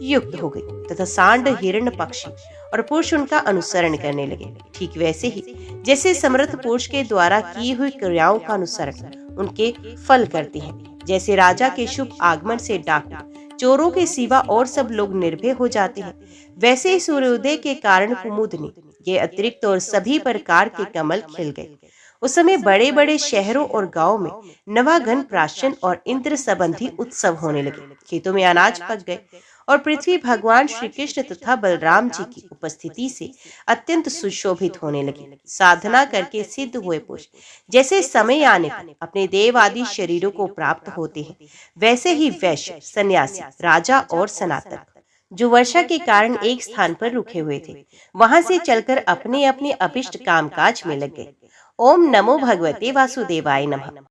युक्त हो गई तथा सांड, हिरण, पक्षी और पुरुष उनका अनुसरण करने लगे। ठीक वैसे ही जैसे समर्थ पुरुष के द्वारा की हुई क्रियाओं का अनुसरण उनके फल करते हैं। जैसे राजा के शुभ आगमन से डाकू, चोरों के सिवा और सब लोग निर्भय हो जाते हैं, वैसे ही सूर्योदय के कारण कुमुदनी, ये अतिरिक्त और सभी प्रकार के कमल खिल गए। उस समय बड़े बड़े शहरों और गांवों में नवागन, प्राशन और इंद्र संबंधी उत्सव होने लगे। खेतों में अनाज पक गए और पृथ्वी भगवान श्री कृष्ण तथा बलराम जी की उपस्थिति से अत्यंत सुशोभित होने लगी। साधना करके सिद्ध हुए पुरुष जैसे समय आने पर अपने देव आदि शरीरों को प्राप्त होते हैं, वैसे ही वैश्य, सन्यासी, राजा और सनातन जो वर्षा के कारण एक स्थान पर रुके हुए थे, वहां से चलकर अपने अपने अभिष्ट कामकाज में लग गए। ओम नमो भगवते वासुदेवाय नमः।